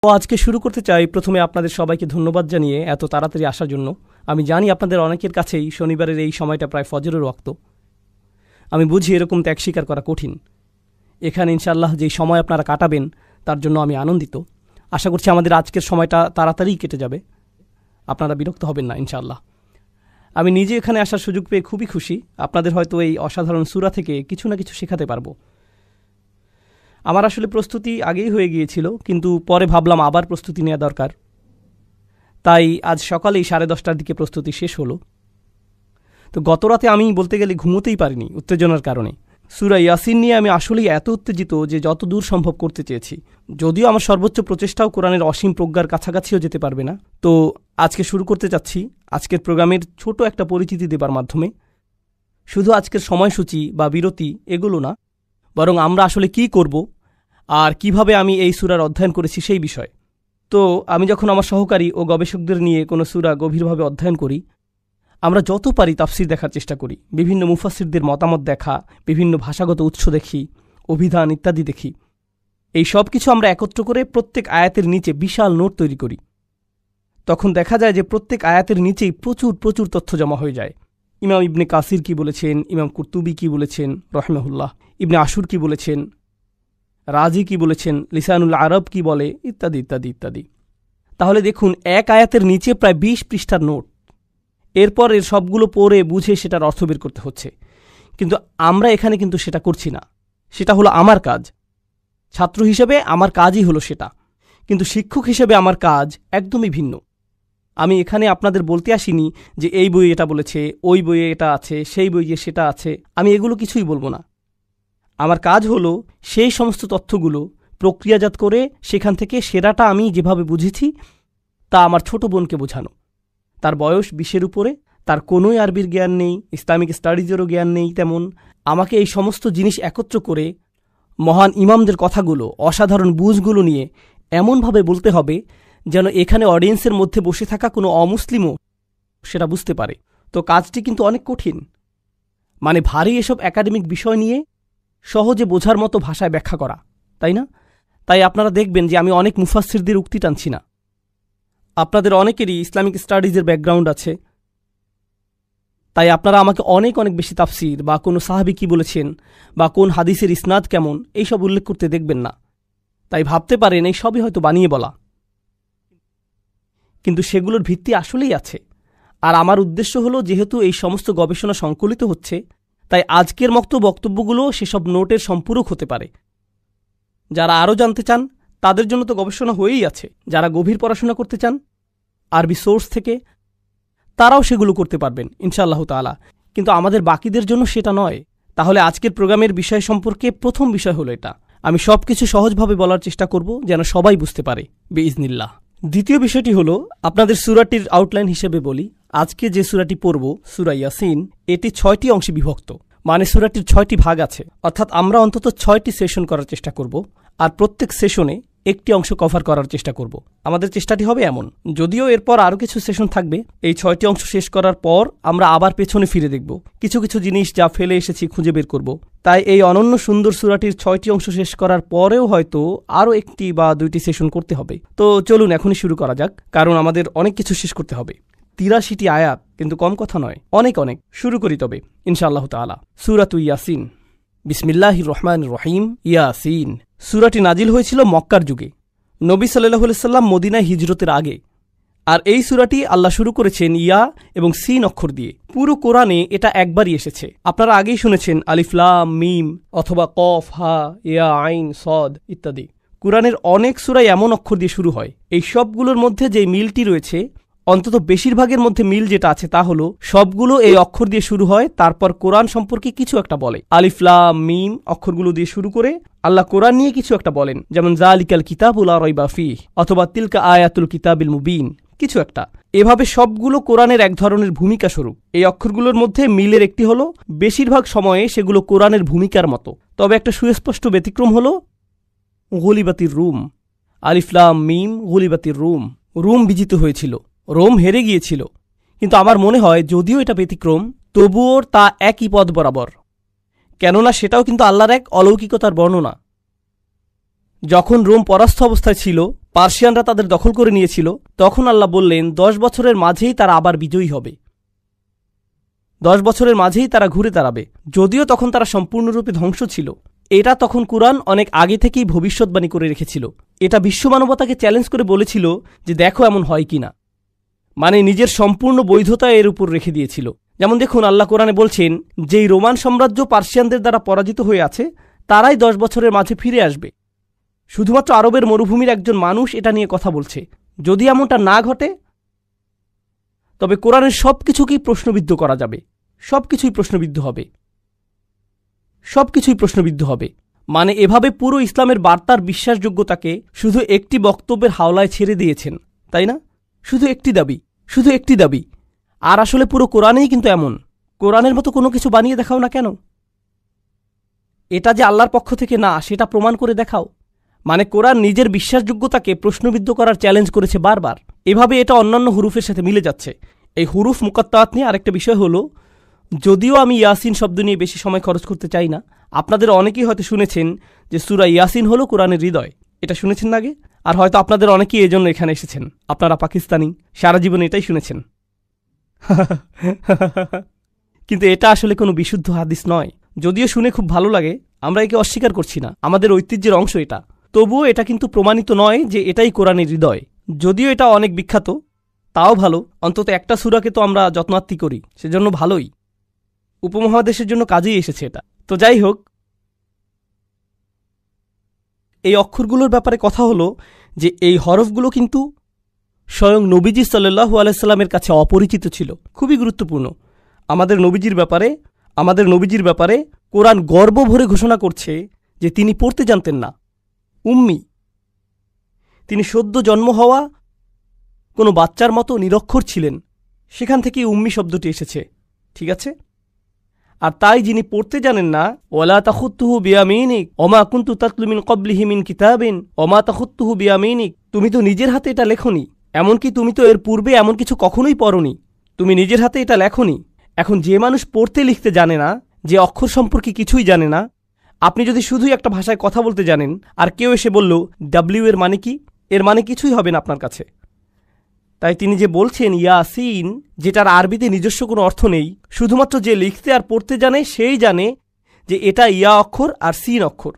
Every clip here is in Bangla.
তো আজকে শুরু করতে চাই প্রথমে আপনাদের সবাইকে ধন্যবাদ জানিয়ে এত তাড়াতাড়ি আসার জন্য। আমি জানি আপনাদের অনেকের কাছেই শনিবারের এই সময়টা প্রায় ফজরের ওয়াক্ত। আমি বুঝি এরকম ত্যাগ স্বীকার করা কঠিন। এখানে ইনশাআল্লাহ যেই সময় আপনারা কাটাবেন তার জন্য আমি আনন্দিত। আশা করছি আমাদের আজকের সময়টা তাড়াতাড়ি কেটে যাবে, আপনারা বিরক্ত হবেন না ইনশাআল্লাহ। আমি নিজে এখানে আসার সুযোগ পেয়ে খুবই খুশি। আপনাদের হয়তো এই অসাধারণ সূরা থেকে কিছু না কিছু শেখাতে পারবো। আমার আসলে প্রস্তুতি আগেই হয়ে গিয়েছিল, কিন্তু পরে ভাবলাম আবার প্রস্তুতি নেওয়া দরকার। তাই আজ সকালেই 10:30টার দিকে প্রস্তুতি শেষ হলো। তো গত রাতে আমি বলতে গেলে ঘুমোতেই পারিনি উত্তেজনার কারণে। সূরা ইয়াসিন নিয়ে আমি আসলেই এত উত্তেজিত যে যত দূর সম্ভব করতে চেয়েছি। যদিও আমার সর্বোচ্চ প্রচেষ্টাও কোরআনের অসীম প্রজ্ঞার কাছাকাছিও যেতে পারবে না। তো আজকে শুরু করতে চাচ্ছি আজকের প্রোগ্রামের ছোট একটা পরিচিতি দেবার মাধ্যমে। শুধু আজকের সময়সূচি বা বিরতি এগুলো না, বরং আমরা আসলে কি করব আর কিভাবে আমি এই সূরার অধ্যয়ন করেছি সেই বিষয়। তো আমি যখন আমার সহকারী ও গবেষকদের নিয়ে কোনো সূরা গভীরভাবে অধ্যয়ন করি, আমরা যত পারি তাফসির দেখার চেষ্টা করি, বিভিন্ন মুফাসসিরদের মতামত দেখা, বিভিন্ন ভাষাগত উৎস দেখি, অভিধান ইত্যাদি দেখি। এই সব কিছু আমরা একত্র করে প্রত্যেক আয়াতের নিচে বিশাল নোট তৈরি করি। তখন দেখা যায় যে প্রত্যেক আয়াতের নিচেই প্রচুর প্রচুর তথ্য জমা হয়ে যায়। ইমাম ইবনে কাসির কি বলেছেন, ইমাম কুরতুবী কি বলেছেন রাহিমাহুল্লাহ, ইবনে আশুর কি বলেছেন, রাজি কি বলেছেন, লিসানুল আরব কি বলে, ইত্যাদি ইত্যাদি ইত্যাদি। তাহলে দেখুন, এক আয়াতের নিচে প্রায় 20 পৃষ্ঠার নোট। এরপর এর সবগুলো পড়ে বুঝে সেটার অর্থ বের করতে হচ্ছে। কিন্তু আমরা এখানে কিন্তু সেটা করছি না। সেটা হলো আমার কাজ। ছাত্র হিসেবে আমার কাজই হলো সেটা, কিন্তু শিক্ষক হিসেবে আমার কাজ একদমই ভিন্ন। আমি এখানে আপনাদের বলতে আসিনি যে এই বইয়ে এটা বলেছে, ওই বইয়ে এটা আছে, সেই বইয়ে সেটা আছে। আমি এগুলো কিছুই বলবো না। আমার কাজ হলো সেই সমস্ত তথ্যগুলো প্রক্রিয়াজাত করে সেখান থেকে সেরাটা আমি যেভাবে বুঝেছি তা আমার ছোট বোনকে বোঝানো। তার বয়স 20-এর উপরে, তার কোনোই আরবির জ্ঞান নেই, ইসলামিক স্টাডিজেরও জ্ঞান নেই তেমন। আমাকে এই সমস্ত জিনিস একত্র করে মহান ইমামদের কথাগুলো, অসাধারণ বুঝগুলো নিয়ে এমনভাবে বলতে হবে যেন এখানে অডিয়েন্সের মধ্যে বসে থাকা কোনো অমুসলিমও সেটা বুঝতে পারে। তো কাজটি কিন্তু অনেক কঠিন। মানে ভারী এসব একাডেমিক বিষয় নিয়ে সহজে বোঝার মতো ভাষায় ব্যাখ্যা করা, তাই না? তাই আপনারা দেখবেন যে আমি অনেক মুফাসসিরদের উক্তি টানছি না। আপনাদের অনেকেরই ইসলামিক স্টাডিজের ব্যাকগ্রাউন্ড আছে, তাই আপনারা আমাকে অনেক অনেক বেশি তাফসির বা কোনো সাহাবী কি বলেছেন বা কোন হাদিসের ইসনাদ কেমন এইসব উল্লেখ করতে দেখবেন না। তাই ভাবতে পারেন এই সবই হয়তো বানিয়ে বলা, কিন্তু সেগুলোর ভিত্তি আসলেই আছে। আর আমার উদ্দেশ্য হলো, যেহেতু এই সমস্ত গবেষণা সংকলিত হচ্ছে, তাই আজকের বক্তব্যগুলো সেসব নোটের সম্পূরক হতে পারে। যারা আরও জানতে চান তাদের জন্য তো গবেষণা হয়েই আছে। যারা গভীর পড়াশোনা করতে চান আরবি সোর্স থেকে, তারাও সেগুলো করতে পারবেন ইনশাআল্লাহ তাআলা। কিন্তু আমাদের বাকিদের জন্য সেটা নয়। তাহলে আজকের প্রোগ্রামের বিষয় সম্পর্কে প্রথম বিষয় হলো এটা। আমি সব কিছু সহজভাবে বলার চেষ্টা করব যেন সবাই বুঝতে পারে বিইজনিল্লাহ। দ্বিতীয় বিষয়টি হলো, আপনাদের সূরাটির আউটলাইন হিসেবে বলি। আজকে যে সূরাটি পড়ব, সূরা ইয়াসিন, এটি 6টি অংশে বিভক্ত। মানে সূরাটির 6টি ভাগ আছে। অর্থাৎ আমরা অন্তত 6টি সেশন করার চেষ্টা করব, আর প্রত্যেক সেশনে একটি অংশ কভার করার চেষ্টা করব। আমাদের চেষ্টাটি হবে এমন। যদিও এরপর আরও কিছু সেশন থাকবে। এই 6টি অংশ শেষ করার পর আমরা আবার পেছনে ফিরে দেখব, কিছু কিছু জিনিস যা ফেলে এসেছি খুঁজে বের করব। তাই এই অনন্য সুন্দর সূরাটির 6টি অংশ শেষ করার পরেও হয়তো আরও 1টি বা 2টি সেশন করতে হবে। তো চলুন এখনই শুরু করা যাক, কারণ আমাদের অনেক কিছু শেষ করতে হবে। 83টি আয়াত, কিন্তু কম কথা নয়, অনেক অনেক। শুরু করি তবে ইনশাআল্লাহ তাআলা। সূরাতু ইয়াসিন। বিসমিল্লাহির রহমানির রহিম। ইয়াসিন। সূরাটি নাজিল হয়েছিল মক্কার যুগে, নবী সাল্লাল্লাহু আলাইহি সাল্লাম মদিনায় হিজরতের আগে। আর এই সূরাটি আল্লাহ শুরু করেছেন ইয়া এবং সিন অক্ষর দিয়ে। পুরো কোরআনে এটা একবারই এসেছে। আপনারা আগেই শুনেছেন আলিফ লাম মিম অথবা কফ হা ইয়া আইন সদ ইত্যাদি। কোরআনের অনেক সূরাই এমন অক্ষর দিয়ে শুরু হয়। এই সবগুলোর মধ্যে যে মিলটি রয়েছে, অন্তত বেশিরভাগের মধ্যে মিল যেটা আছে তা হলো সবগুলো এই অক্ষর দিয়ে শুরু হয়, তারপর কোরআন সম্পর্কে কিছু একটা বলে। আলিফ লাম মিম অক্ষরগুলো দিয়ে শুরু করে আল্লাহ কোরআন নিয়ে কিছু একটা বলেন, যেমন যালিকাল কিতাবু লা রাইবা ফিহ অথবা তিলকা আয়াতুল কিতাবিল মুবিন, কিছু একটা। এভাবে সবগুলো কোরআনের এক ধরনের ভূমিকা স্বরূপ। এই অক্ষরগুলোর মধ্যে মিলের একটি হলো বেশিরভাগ সময়ে সেগুলো কোরআনের ভূমিকার মতো। তবে একটা সুস্পষ্ট ব্যতিক্রম হলো গুলিবাতির রুম। আলিফ লাম মিম গুলিবাতির রুম। রুম বিজিত হয়েছিল, রোম হেরে গিয়েছিল। কিন্তু আমার মনে হয় যদিও এটা ব্যতিক্রম, তবুও তা একই পথ বরাবর, কেননা সেটাও কিন্তু আল্লাহর এক অলৌকিকতার বর্ণনা। যখন রোম পরাস্ত অবস্থায় ছিল পার্সিয়ানরা তাদের দখল করে নিয়েছিল, তখন আল্লাহ বললেন 10 বছরের মাঝেই তারা আবার বিজয়ী হবে, 10 বছরের মাঝেই তারা ঘুরে দাঁড়াবে। যদিও তখন তারা সম্পূর্ণরূপে ধ্বংস ছিল, এটা তখন কুরআন অনেক আগে থেকেই ভবিষ্যৎবাণী করে রেখেছিল। এটা বিশ্বমানবতাকে চ্যালেঞ্জ করে বলেছিল যে দেখো এমন হয় কিনা, মানে নিজের সম্পূর্ণ বৈধতা এর উপর রেখে দিয়েছিল। যেমন দেখুন, আল্লাহ কোরআনে বলছেন যেই রোমান সাম্রাজ্য পার্সিয়ানদের দ্বারা পরাজিত হয়ে আছে তারাই 10 বছরের মাঝে ফিরে আসবে। শুধুমাত্র আরবের মরুভূমির একজন মানুষ এটা নিয়ে কথা বলছে। যদি এমনটা না ঘটে তবে কোরআনের সবকিছুকেই প্রশ্নবিদ্ধ করা যাবে, সবকিছুই প্রশ্নবিদ্ধ হবে, সবকিছুই প্রশ্নবিদ্ধ হবে। মানে এভাবে পুরো ইসলামের বার্তার বিশ্বাসযোগ্যতাকে শুধু একটি বক্তব্যের হাওলায় ছেড়ে দিয়েছেন, তাই না? শুধু একটি দাবি, শুধু একটি দাবি। আর আসলে পুরো কোরআনেই কিন্তু এমন। কোরআনের মতো কোনো কিছু বানিয়ে দেখাও না কেন, এটা যে আল্লাহর পক্ষ থেকে না সেটা প্রমাণ করে দেখাও। মানে কোরআন নিজের বিশ্বাসযোগ্যতাকে প্রশ্নবিদ্ধ করার চ্যালেঞ্জ করেছে বারবার। এভাবে এটা অন্যান্য হুরুফের সাথে মিলে যাচ্ছে। এই হুরুফ মুকাত্তাত নিয়ে আরেকটা বিষয় হলো, যদিও আমি ইয়াসিন শব্দ নিয়ে বেশি সময় খরচ করতে চাই না, আপনাদের অনেকেই হয়তো শুনেছেন যে সূরা ইয়াসিন হলো কোরআনের হৃদয়। এটা শুনেছেন না আগে? আর হয়তো আপনাদের অনেকেই এজন্য এখানে এসেছেন, আপনারা পাকিস্তানি, সারা জীবন এটাই শুনেছেন। কিন্তু এটা আসলে কোনো বিশুদ্ধ হাদিস নয়। যদিও শুনে খুব ভালো লাগে, আমরা একে অস্বীকার করছি না, আমাদের ঐতিহ্যের অংশ এটা। তবুও এটা কিন্তু প্রমাণিত নয় যে এটাই কোরআনের হৃদয়। যদিও এটা অনেক বিখ্যাত, তাও ভালো, অন্তত একটা সূরাকে তো আমরা যত্নার্থী করি, সেজন্য ভালোই। উপমহাদেশের জন্য কাজেই এসেছে এটা। তো যাই হোক, এই অক্ষরগুলোর ব্যাপারে কথা হলো যে এই হরফগুলো কিন্তু স্বয়ং নবীজি সাল্লাল্লাহু আলাইহি সাল্লামের কাছে অপরিচিত ছিল। খুবই গুরুত্বপূর্ণ। আমাদের নবীজির ব্যাপারে কোরআন গর্ব ভরে ঘোষণা করছে যে তিনি পড়তে জানতেন না, উম্মি। তিনি সদ্য জন্ম হওয়া কোনো বাচ্চার মতো নিরক্ষর ছিলেন, সেখান থেকেই উম্মি শব্দটি এসেছে, ঠিক আছে? আর তাই যিনি পড়তে জানেন না, ওয়ালা তাখুত্তুহু বিয়ামিনিক ওমা কুনতু তাতলু মিন ক্বাবলিহি মিন কিতাবিন ওমা তাখুত্তুহু বিয়ামিনিক, তুমি তো নিজের হাতে এটা লেখনি, এমনকি তুমি তো এর পূর্বে এমন কিছু কখনোই পড়নি, তুমি নিজের হাতে এটা লেখনি। এখন যে মানুষ পড়তে লিখতে জানে না, যে অক্ষর সম্পর্কে কিছুই জানে না, আপনি যদি শুধুই একটা ভাষায় কথা বলতে জানেন আর কেউ এসে বলল ডাব্লিউ এর মানে কি, এর মানে কিছুই হবে না আপনার কাছে। তাই তিনি যে বলছেন ইয়াসিন, যেটার আরবিতে নিজস্ব কোনো অর্থ নেই, শুধুমাত্র যে লিখতে আর পড়তে জানে সেই জানে যে এটা ইয়া অক্ষর আর সিন অক্ষর।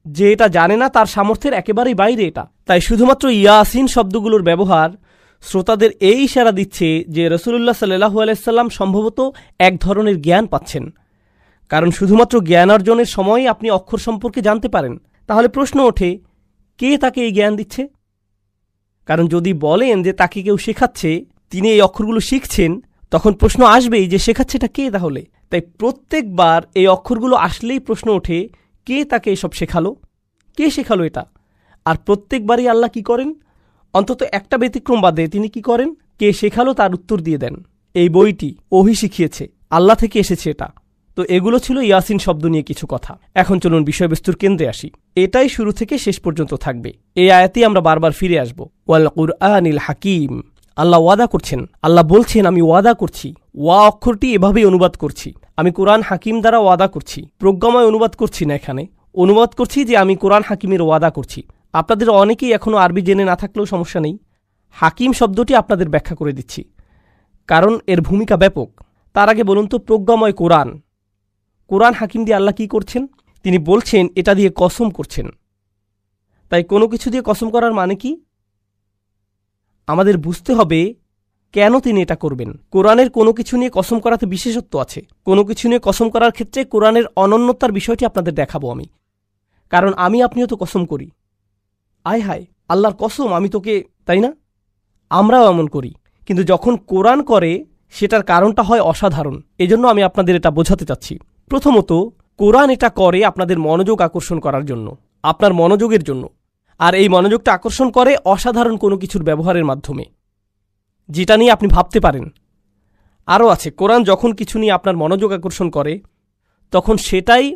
যে এটা জানে না তার সামর্থ্যের একেবারেই বাইরে এটা। তাই শুধুমাত্র ইয়াসিন শব্দগুলোর ব্যবহার শ্রোতাদের এই ইশারা দিচ্ছে যে রাসূলুল্লাহ সাল্লাল্লাহু আলাইহি সাল্লাম সম্ভবত এক ধরনের জ্ঞান পাচ্ছেন। কারণ শুধুমাত্র জ্ঞান অর্জনের সময়ই আপনি অক্ষর সম্পর্কে জানতে পারেন। তাহলে প্রশ্ন ওঠে, কে তাকে এই জ্ঞান দিচ্ছে? কারণ যদি বলেন যে তাকে কেউ শেখাচ্ছে, তিনি এই অক্ষরগুলো শিখছেন, তখন প্রশ্ন আসবেই যে শেখাচ্ছেটা কে তাহলে? তাই প্রত্যেকবার এই অক্ষরগুলো আসলেই প্রশ্ন ওঠে, কে তাকে এসব শেখালো, কে শেখালো এটা? আর প্রত্যেকবারই আল্লাহ কি করেন? অন্তত একটা ব্যতিক্রম বাদে তিনি কি করেন? কে শেখালো তার উত্তর দিয়ে দেন। এই বইটি ওহী শিখিয়েছে, আল্লাহ থেকে এসেছে এটা। তো এগুলো ছিল ইয়াসিন শব্দ নিয়ে কিছু কথা। এখন চলুন বিষয়বস্তুর কেন্দ্রে আসি। এটাই শুরু থেকে শেষ পর্যন্ত থাকবে। এই আয়াতেই আমরা বারবার ফিরে আসব। ওয়াল কুরআনিল হাকিম, আল্লাহ ওয়াদা করছেন, আল্লাহ বলছেন আমি ওয়াদা করছি, ওয়া অক্ষরটি এভাবেই অনুবাদ করছি, আমি কোরআন হাকিম দ্বারা ওয়াদা করছি। প্রজ্ঞাময় অনুবাদ করছি না, এখানে অনুবাদ করছি যে আমি কোরআন হাকিমের ওয়াদা করছি। আপনাদের অনেকেই এখনও আরবি জেনে না থাকলেও সমস্যা নেই, হাকিম শব্দটি আপনাদের ব্যাখ্যা করে দিচ্ছি, কারণ এর ভূমিকা ব্যাপক। তার আগে বলুন তো, প্রজ্ঞাময় কোরআন, কোরআন হাকিম দিয়ে আল্লাহ কি করছেন? তিনি বলছেন এটা দিয়ে কসম করছেন। তাই কোনো কিছু দিয়ে কসম করার মানে কি? আমাদের বুঝতে হবে কেন তিনি এটা করবেন। কোরআনের কোনো কিছু নিয়ে কসম করাতে বিশেষত্ব আছে। কোনো কিছু নিয়ে কসম করার ক্ষেত্রে কোরআনের অনন্যতার বিষয়টি আপনাদের দেখাবো আমি। কারণ আমি আপনিও তো কসম করি, আয় হায় আল্লাহর কসম আমি তোকে, তাই না? আমরাও এমন করি। কিন্তু যখন কোরআন করে সেটার কারণটা হয় অসাধারণ। এজন্য আমি আপনাদের এটা বোঝাতে চাচ্ছি। প্রথমত, কোরআন এটা করে আপনাদের মনোযোগ আকর্ষণ করার জন্য, আপনার মনোযোগের জন্য। আর এই মনোযোগটা আকর্ষণ করে অসাধারণ কোনো কিছুর ব্যবহারের মাধ্যমে, যেটা নিয়ে আপনি ভাবতে পারেন। আরও আছে, কোরআন যখন কিছু নিয়ে আপনার মনোযোগ আকর্ষণ করে তখন সেটাই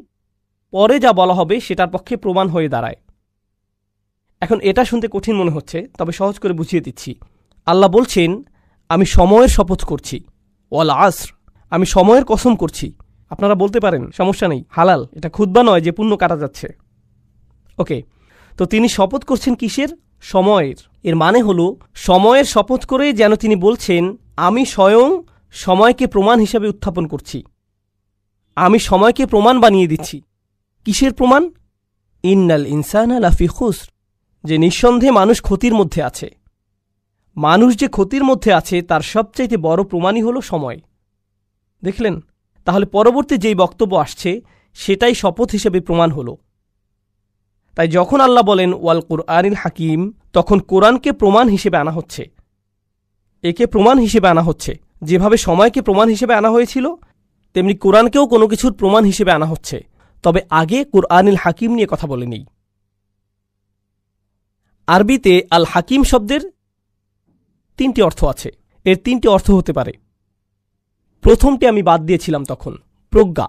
পরে যা বলা হবে সেটার পক্ষে প্রমাণ হয়ে দাঁড়ায়। এখন এটা শুনতে কঠিন মনে হচ্ছে, তবে সহজ করে বুঝিয়ে দিচ্ছি। আল্লাহ বলছেন আমি সময়ের শপথ করছি, ওয়াল আসর, আমি সময়ের কসম করছি। আপনারা বলতে পারেন সমস্যা নেই, হালাল, এটা খুতবা নয় যে পুণ্য কাটা যাচ্ছে। ওকে, তো তিনি শপথ করছেন কিসের? সময়ের। এর মানে হলো সময়ের শপথ করে যেন তিনি বলছেন, আমি স্বয়ং সময়কে প্রমাণ হিসেবে উত্থাপন করছি, আমি সময়কে প্রমাণ বানিয়ে দিচ্ছি। কিসের প্রমাণ? ইন্নাল ইনসানা লাফি খুসর, যে নিঃসন্দেহে মানুষ ক্ষতির মধ্যে আছে। মানুষ যে ক্ষতির মধ্যে আছে তার সবচাইতে বড় প্রমাণই হলো সময়। দেখলেন? তাহলে পরবর্তী যেই বক্তব্য আসছে সেটাই শপথ হিসেবে প্রমাণ হলো। তাই যখন আল্লাহ বলেন ওয়াল কুরআনিল হাকিম, তখন কোরআনকে প্রমাণ হিসেবে আনা হচ্ছে। একে প্রমাণ হিসেবে আনা হচ্ছে। যেভাবে সময়কে প্রমাণ হিসেবে আনা হয়েছিল, তেমনি কোরআনকেও কোনো কিছুর প্রমাণ হিসেবে আনা হচ্ছে। তবে আগে কুরআনিল হাকিম নিয়ে কথা বলে নেই। আরবিতে আল হাকিম শব্দের 3টি অর্থ আছে। এর 3টি অর্থ হতে পারে। প্রথমটি আমি বাদ দিয়েছিলাম তখন, প্রজ্ঞা।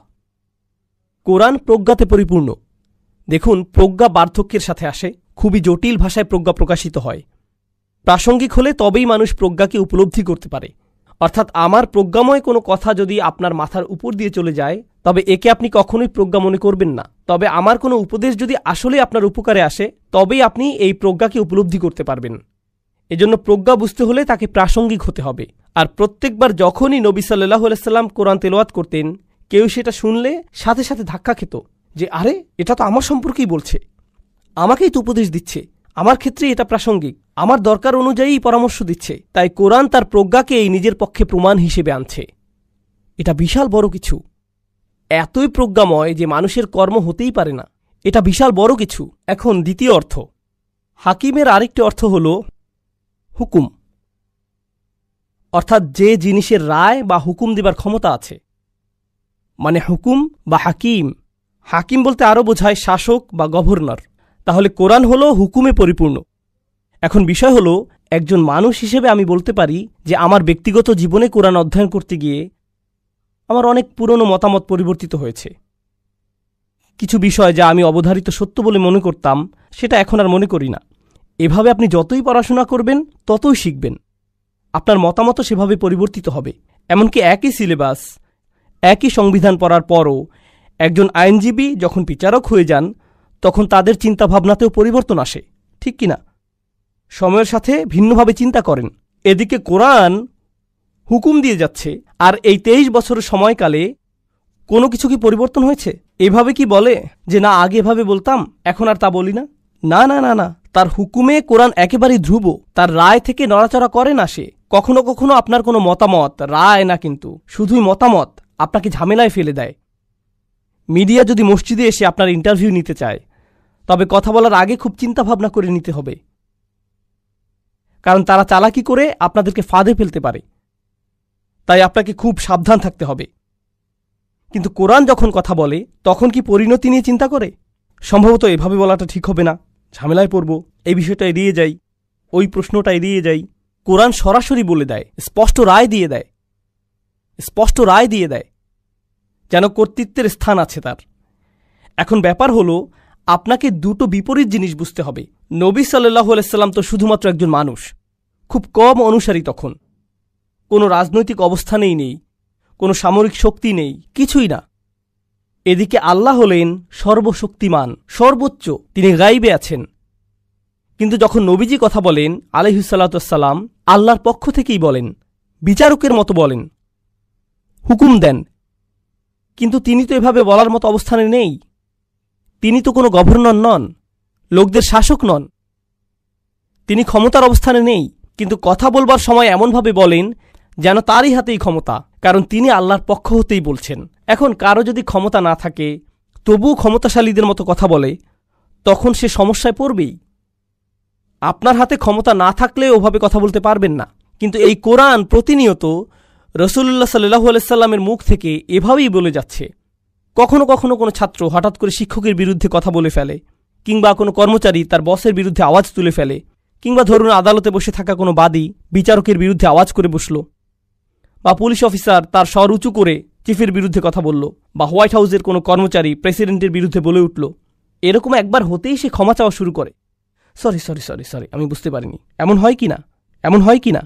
কোরআন প্রজ্ঞাতে পরিপূর্ণ। দেখুন, প্রজ্ঞা বার্ধক্যের সাথে আসে। খুবই জটিল ভাষায় প্রজ্ঞা প্রকাশিত হয়। প্রাসঙ্গিক হলে তবেই মানুষ প্রজ্ঞাকে উপলব্ধি করতে পারে। অর্থাৎ আমার প্রজ্ঞাময় কোনো কথা যদি আপনার মাথার উপর দিয়ে চলে যায়, তবে একে আপনি কখনোই প্রজ্ঞা মনে করবেন না। তবে আমার কোনো উপদেশ যদি আসলে আপনার উপকারে আসে, তবেই আপনি এই প্রজ্ঞাকে উপলব্ধি করতে পারবেন। এজন্য প্রজ্ঞা বুঝতে হলে তাকে প্রাসঙ্গিক হতে হবে। আর প্রত্যেকবার যখনই নবী সাল্লাল্লাহু আলাইহি সাল্লাম কোরআন তেলাওয়াত করতেন, কেউ সেটা শুনলে সাথে সাথে ধাক্কা খেত যে, আরে, এটা তো আমার সম্পর্কেই বলছে, আমাকেই তো উপদেশ দিচ্ছে, আমার ক্ষেত্রে এটা প্রাসঙ্গিক, আমার দরকার অনুযায়ী পরামর্শ দিচ্ছে। তাই কোরআন তার প্রজ্ঞাকে এই নিজের পক্ষে প্রমাণ হিসেবে আনছে। এটা বিশাল বড় কিছু। এতই প্রজ্ঞাময় যে মানুষের কর্ম হতেই পারে না। এটা বিশাল বড় কিছু। এখন দ্বিতীয় অর্থ, হাকিমের আরেকটি অর্থ হল হুকুম, অর্থাৎ যে জিনিসের রায় বা হুকুম দেবার ক্ষমতা আছে, মানে হুকুম বা হাকিম। হাকিম বলতে আরও বোঝায় শাসক বা গভর্নর। তাহলে কোরআন হল হুকুমে পরিপূর্ণ। এখন বিষয় হল, একজন মানুষ হিসেবে আমি বলতে পারি যে আমার ব্যক্তিগত জীবনে কোরআন অধ্যয়ন করতে গিয়ে আমার অনেক পুরনো মতামত পরিবর্তিত হয়েছে। কিছু বিষয় যা আমি অবধারিত সত্য বলে মনে করতাম, সেটা এখন আর মনে করি না। এভাবে আপনি যতই পড়াশোনা করবেন ততই শিখবেন। আপনার মতামতও সেভাবে পরিবর্তিত হবে। এমনকি একই সিলেবাস, একই সংবিধান পড়ার পরও একজন আইনজীবী যখন বিচারক হয়ে যান, তখন তাদের চিন্তাভাবনাতেও পরিবর্তন আসে, ঠিক কিনা? সময়ের সাথে ভিন্নভাবে চিন্তা করেন। এদিকে কোরআন হুকুম দিয়ে যাচ্ছে, আর এই 23 বছরের সময়কালে কোনো কিছু কি পরিবর্তন হয়েছে? এভাবে কি বলে যে না, আগে এভাবে বলতাম, এখন আর তা বলি না? না না না না, তার হুকুমে কোরআন একেবারেই ধ্রুব। তার রায় থেকে নড়াচড়া করে না সে। কখনো কখনো আপনার কোনো মতামত, রায় না কিন্তু শুধুই মতামত, আপনাকে ঝামেলায় ফেলে দেয়। মিডিয়া যদি মসজিদে এসে আপনার ইন্টারভিউ নিতে চায়, তবে কথা বলার আগে খুব চিন্তাভাবনা করে নিতে হবে, কারণ তারা চালাকি করে আপনাদেরকে ফাঁদে ফেলতে পারে। তাই আপনাকে খুব সাবধান থাকতে হবে। কিন্তু কোরআন যখন কথা বলে, তখন কি পরিণতি নিয়ে চিন্তা করে? সম্ভবত এভাবে বলাটা ঠিক হবে না, ঝামেলায় পড়ব, এই বিষয়টা এড়িয়ে যাই, ওই প্রশ্নটা এড়িয়ে যাই। কোরআন সরাসরি বলে দেয়, স্পষ্ট রায় দিয়ে দেয়, স্পষ্ট রায় দিয়ে দেয়, যেন কর্তৃত্বের স্থান আছে তার। এখন ব্যাপার হলো, আপনাকে দুটো বিপরীত জিনিস বুঝতে হবে। নবী সাল্লাল্লাহু আলাইহি সাল্লাম তো শুধুমাত্র একজন মানুষ, খুব কম অনুসারী তখন। কোনো রাজনৈতিক অবস্থানেই নেই, কোনো সামরিক শক্তি নেই, কিছুই না। এদিকে আল্লাহ হলেন সর্বশক্তিমান, সর্বোচ্চ, তিনি গাইবে আছেন। কিন্তু যখন নবীজি কথা বলেন আলাইহিসসালাম, আল্লাহর পক্ষ থেকেই বলেন, বিচারকের মতো বলেন, হুকুম দেন। কিন্তু তিনি তো এভাবে বলার মতো অবস্থানে নেই। তিনি তো কোনো গভর্নর নন, লোকদের শাসক নন, তিনি ক্ষমতার অবস্থানে নেই। কিন্তু কথা বলবার সময় এমনভাবে বলেন যেন তারই হাতেই ক্ষমতা, কারণ তিনি আল্লাহর পক্ষ হতেই বলছেন। এখন কারো যদি ক্ষমতা না থাকে, তবুও ক্ষমতাশালীদের মতো কথা বলে, তখন সে সমস্যায় পড়বেই। আপনার হাতে ক্ষমতা না থাকলে ওভাবে কথা বলতে পারবেন না। কিন্তু এই কোরআন প্রতিনিয়ত রাসূলুল্লাহ সাল্লাল্লাহু আলাইহি সাল্লামের মুখ থেকে এভাবেই বলে যাচ্ছে। কখনো কখনো কোনো ছাত্র হঠাৎ করে শিক্ষকের বিরুদ্ধে কথা বলে ফেলে, কিংবা কোনো কর্মচারী তার বসের বিরুদ্ধে আওয়াজ তুলে ফেলে, কিংবা ধরুন আদালতে বসে থাকা কোনো বাদী বিচারকের বিরুদ্ধে আওয়াজ করে বসল, বা পুলিশ অফিসার তার স্বর উঁচু করে চিফের বিরুদ্ধে কথা বলল, বা হোয়াইট হাউসের কোনো কর্মচারী প্রেসিডেন্টের বিরুদ্ধে বলে উঠল। এরকম একবার হতেই সে ক্ষমা চাওয়া শুরু করে, সরি সরি সরি সরি আমি বুঝতে পারিনি। এমন হয় কি না? এমন হয় কি না?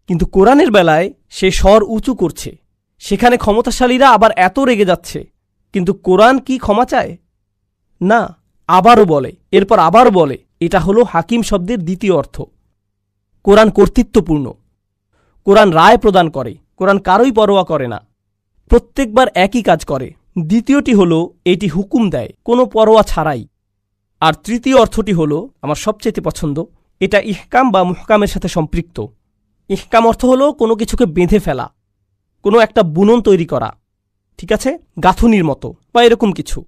কিন্তু কোরআনের বেলায় সে স্বর উঁচু করছে, সেখানে ক্ষমতাশালীরা আবার এত রেগে যাচ্ছে, কিন্তু কোরআন কি ক্ষমা চায়? না, আবারও বলে, এরপর আবার বলে, এটা হলো হাকিম শব্দের দ্বিতীয় অর্থ। কোরআন কর্তৃত্বপূর্ণ, কোরআন রায় প্রদান করে, কোরআন কারোই পরোয়া করে না, প্রত্যেকবার একই কাজ করে। দ্বিতীয়টি হলো এটি হুকুম দেয় কোনো পরোয়া ছাড়াই। আর তৃতীয় অর্থটি হলো আমার সবচেয়ে পছন্দ, এটা ইহকাম বা মুহকামের সাথে সম্পৃক্ত। ইহকাম অর্থ হলো কোনো কিছুকে বেঁধে ফেলা, কোনো একটা বুনন তৈরি করা, ঠিক আছে, গাঁথুনির মতো বা এরকম কিছু,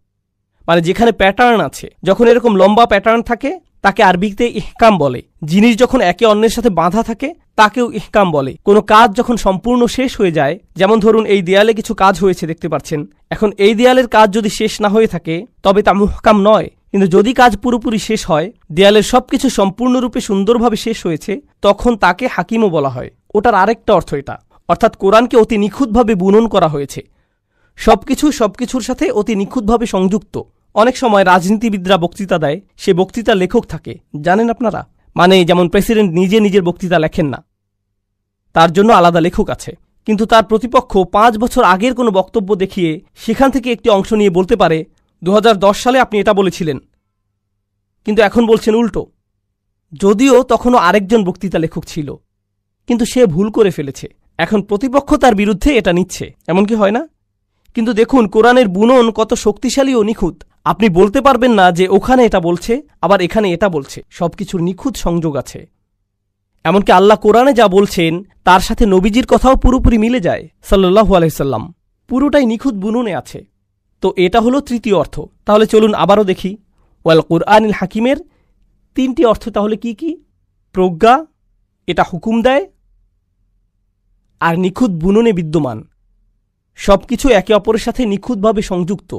মানে যেখানে প্যাটার্ন আছে। যখন এরকম লম্বা প্যাটার্ন থাকে তাকে আরবিতে ইহকাম বলে। জিনিস যখন একে অন্যের সাথে বাঁধা থাকে তাকেও ইহকাম বলে। কোনো কাজ যখন সম্পূর্ণ শেষ হয়ে যায়, যেমন ধরুন এই দেয়ালে কিছু কাজ হয়েছে দেখতে পাচ্ছেন, এখন এই দেয়ালের কাজ যদি শেষ না হয়ে থাকে তবে তা মুহকাম নয়। কিন্তু যদি কাজ পুরোপুরি শেষ হয়, দেয়ালের সবকিছু সম্পূর্ণরূপে সুন্দরভাবে শেষ হয়েছে, তখন তাকে হাকিমও বলা হয়। ওটার আরেকটা অর্থ এটা, অর্থাৎ কোরআনকে অতি নিখুঁতভাবে বুনন করা হয়েছে, সবকিছুর সাথে অতি নিখুঁতভাবে সংযুক্ত। অনেক সময় রাজনীতিবিদরা বক্তৃতা দেয়, সে বক্তৃতার লেখক থাকে, জানেন আপনারা? মানে যেমন প্রেসিডেন্ট নিজে নিজের বক্তৃতা লেখেন না, তার জন্য আলাদা লেখক আছে। কিন্তু তার প্রতিপক্ষ 5 বছর আগের কোনো বক্তব্য দেখিয়ে সেখান থেকে একটি অংশ নিয়ে বলতে পারে 2010 সালে আপনি এটা বলেছিলেন, কিন্তু এখন বলছেন উল্টো, যদিও তখনও আরেকজন বক্তৃতা লেখক ছিল, কিন্তু সে ভুল করে ফেলেছে। এখন প্রতিপক্ষ তার বিরুদ্ধে এটা নিচ্ছে, এমন কি হয় না? কিন্তু দেখুন কোরআনের বুনন কত শক্তিশালী ও নিখুঁত। আপনি বলতে পারবেন না যে ওখানে এটা বলছে আবার এখানে এটা বলছে, সবকিছুর নিখুঁত সংযোগ আছে। এমনকি আল্লাহ কোরআনে যা বলছেন তার সাথে নবীজির কথাও পুরোপুরি মিলে যায়, সাল্লাল্লাহু আলাইহি সাল্লাম, পুরোটাই নিখুঁত বুননে আছে। তো এটা হলো তৃতীয় অর্থ। তাহলে চলুন আবারও দেখি ওয়াল কুরআনিল হাকিমের 3টি অর্থ তাহলে কি কি? প্রজ্ঞা, এটা হুকুম দেয়, আর নিখুঁত বুননে বিদ্যমান। সবকিছু একে অপরের সাথে নিখুঁতভাবে সংযুক্ত,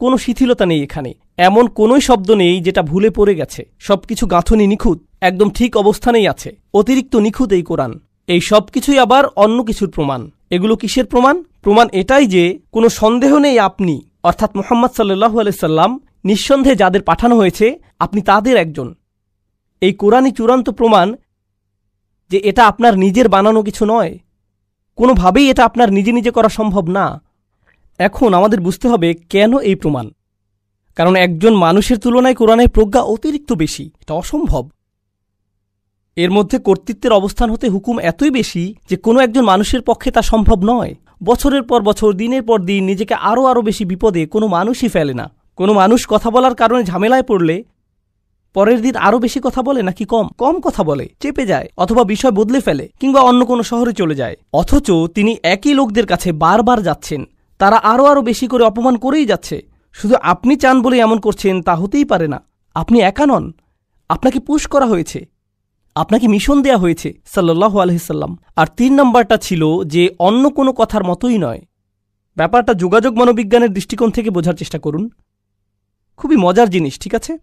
কোনো শিথিলতা নেই এখানে, এমন কোনোই শব্দ নেই যেটা ভুলে পড়ে গেছে। সবকিছু গাঁথনি নিখুঁত, একদম ঠিক অবস্থানেই আছে। অতিরিক্ত নিখুঁত এই কোরআন। এই সব কিছুই আবার অন্য কিছুর প্রমাণ। এগুলো কিসের প্রমাণ? প্রমাণ এটাই যে কোনো সন্দেহ নেই আপনি, অর্থাৎ মুহাম্মদ সাল্লাল্লাহু আলাইহি সাল্লাম, নিঃসন্দেহে যাদের পাঠানো হয়েছে আপনি তাদের একজন। এই কোরআনই চূড়ান্ত প্রমাণ যে এটা আপনার নিজের বানানো কিছু নয়, কোনোভাবেই এটা আপনার নিজে নিজে করা সম্ভব না। এখন আমাদের বুঝতে হবে কেন এই প্রমাণ। কারণ একজন মানুষের তুলনায় কোরআনের প্রজ্ঞা অতিরিক্ত বেশি, এটা অসম্ভব। এর মধ্যে কর্তৃত্বের অবস্থান হতে হুকুম এতই বেশি যে কোনো একজন মানুষের পক্ষে তা সম্ভব নয়। বছরের পর বছর, দিনের পর দিন নিজেকে আরও বেশি বিপদে কোনো মানুষই ফেলে না। কোনো মানুষ কথা বলার কারণে ঝামেলায় পড়লে পরের দিন আরও বেশি কথা বলে নাকি কম কথা বলে, চেপে যায়, অথবা বিষয় বদলে ফেলে, কিংবা অন্য কোনো শহরে চলে যায়। অথচ তিনি একই লোকদের কাছে বারবার যাচ্ছেন, তারা আরও বেশি করে অপমান করেই যাচ্ছে। শুধু আপনি চান বলে এমন করছেন তা হতেই পারে না। আপনি একা নন, আপনাকে পুশ করা হয়েছে, আপনাকে মিশন দেয়া হয়েছে, সাল্লাল্লাহু আলাইহি সাল্লাম। আর 3 নম্বরটা ছিল যে অন্য কোনো কথার মতোই নয়। ব্যাপারটা যোগাযোগ মনোবিজ্ঞানের দৃষ্টিকোণ থেকে বোঝার চেষ্টা করুন, খুবই মজার জিনিস, ঠিক আছে?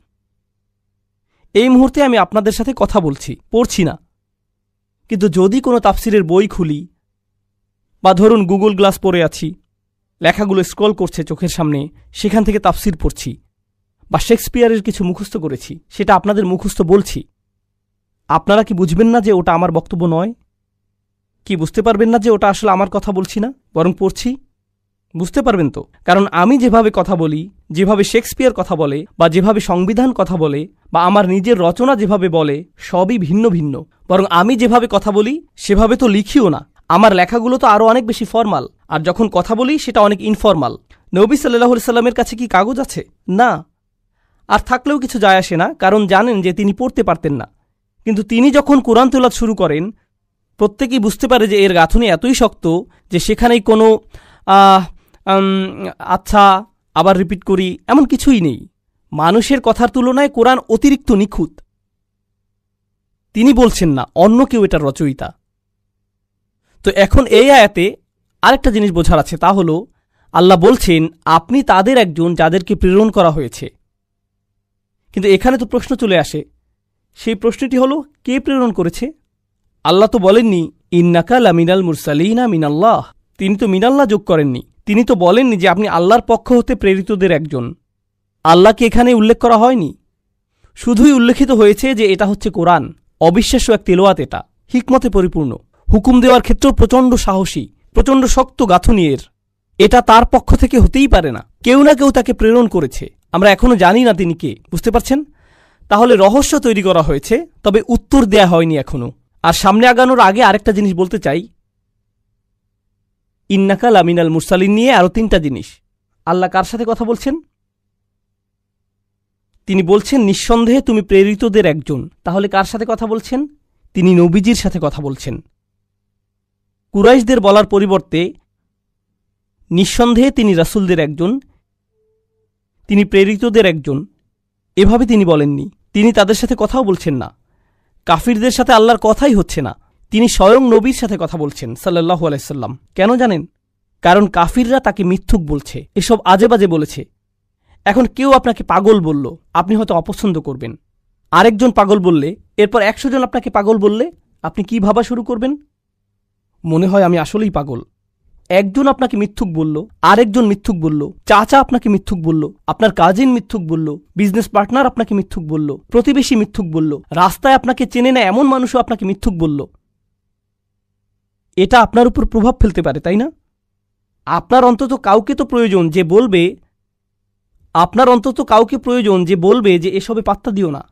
এই মুহূর্তে আমি আপনাদের সাথে কথা বলছি, পড়ছি না, কিন্তু যদি কোনো তাফসিরের বই খুলি বা ধরুন গুগল গ্লাস পরে আছি, লেখাগুলো স্ক্রল করছে চোখের সামনে, সেখান থেকে তাফসির পড়ছি, বা শেক্সপিয়ারের কিছু মুখস্থ করেছি, সেটা আপনাদের মুখস্থ বলছি, আপনারা কি বুঝবেন না যে ওটা আমার বক্তব্য নয়? কি বুঝতে পারবেন না যে ওটা আসলে আমার কথা বলছি না, বরং পড়ছি? বুঝতে পারবেন তো? কারণ আমি যেভাবে কথা বলি, যেভাবে শেক্সপিয়ার কথা বলে, বা যেভাবে সংবিধান কথা বলে, বা আমার নিজের রচনা যেভাবে বলে, সবই ভিন্ন ভিন্ন। বরং আমি যেভাবে কথা বলি সেভাবে তো লিখিও না। আমার লেখাগুলো তো আরও অনেক বেশি ফরমাল, আর যখন কথা বলি সেটা অনেক ইনফরমাল। নবী সাল্লাল্লাহু আলাইহি সাল্লামের কাছে কি কাগজ আছে? না। আর থাকলেও কিছু যায় আসে না, কারণ জানেন যে তিনি পড়তে পারতেন না। কিন্তু তিনি যখন কোরআন তেলাওয়াত শুরু করেন, প্রত্যেকেই বুঝতে পারে যে এর গাঁথনি এতই শক্ত যে সেখানেই কোনো আচ্ছা আবার রিপিট করি এমন কিছুই নেই। মানুষের কথার তুলনায় কোরআন অতিরিক্ত নিখুঁত। তিনি বলছেন না, অন্য কেউ এটার রচয়িতা। তো এখন এই আয়াতে আরেকটা জিনিস বোঝার আছে, তা হলো আল্লাহ বলছেন আপনি তাদের একজন যাদেরকে প্রেরণ করা হয়েছে। কিন্তু এখানে তো প্রশ্ন চলে আসে, সেই প্রশ্নটি হলো কে প্রেরণ করেছে? আল্লাহ তো বলেননি ইন্নাকা লামিনাল মুরসালিনা মিনাল্লাহ, তিনি তো মিনাল্লাহ যোগ করেননি। তিনি তো বলেননি যে আপনি আল্লাহর পক্ষ হতে প্রেরিতদের একজন। আল্লাহকে এখানে উল্লেখ করা হয়নি, শুধুই উল্লেখিত হয়েছে যে এটা হচ্ছে কোরআন, অবিশ্বাস্য এক তেলাওয়াত, এটা হিকমতে পরিপূর্ণ, হুকুম দেওয়ার ক্ষেত্রেও প্রচণ্ড সাহসী, প্রচণ্ড শক্ত গাঁথনি এর। এটা তার পক্ষ থেকে হতেই পারে না, কেউ না কেউ তাকে প্রেরণ করেছে। আমরা এখনো জানি না তিনি কে, বুঝতে পারছেন? তাহলে রহস্য তৈরি করা হয়েছে, তবে উত্তর দেয়া হয়নি এখনো। আর সামনে আগানোর আগে আরেকটা জিনিস বলতে চাই, ইন্নাকা লামিনাল মুরসালিন নিয়ে আরও 3টা জিনিস। আল্লাহ কার সাথে কথা বলছেন? তিনি বলছেন নিঃসন্দেহে তুমি প্রেরিতদের একজন। তাহলে কার সাথে কথা বলছেন? তিনি নবীজির সাথে কথা বলছেন। কুরাইশদের বলার পরিবর্তে নিঃসন্দেহে তিনি রাসূলদের একজন, তিনি প্রেরিতদের একজন, এভাবে তিনি বলেননি। তিনি তাদের সাথে কথাও বলছেন না। কাফিরদের সাথে আল্লাহর কথাই হচ্ছে না, তিনি স্বয়ং নবীর সাথে কথা বলছেন সাল্লাল্লাহু আলাইহি সাল্লাম। কেন জানেন? কারণ কাফিররা তাকে মিথ্যুক বলছে, এসব আজেবাজে বলেছে। এখন কেউ আপনাকে পাগল বলল, আপনি হয়তো অপছন্দ করবেন। আরেকজন পাগল বললে, এরপর 100 জন আপনাকে পাগল বললে আপনি কি ভাবা শুরু করবেন? মনে হয় আমি আসলেই পাগল। একজন আপনাকে মিথ্যুক বলল, আরেকজন মিথ্যুক বলল, চাচা আপনাকে মিথ্যুক বলল, আপনার কাজিন মিথ্যুক বলল, বিজনেস পার্টনার আপনাকে মিথ্যুক বলল, প্রতিবেশী মিথ্যুক বলল, রাস্তায় আপনাকে চেনে না এমন মানুষও আপনাকে মিথ্যুক বলল। এটা আপনার উপর প্রভাব ফেলতে পারে, তাই না? আপনার অন্তত কাউকে তো প্রয়োজন যে বলবে, যে এসবে পাত্তা দিও না।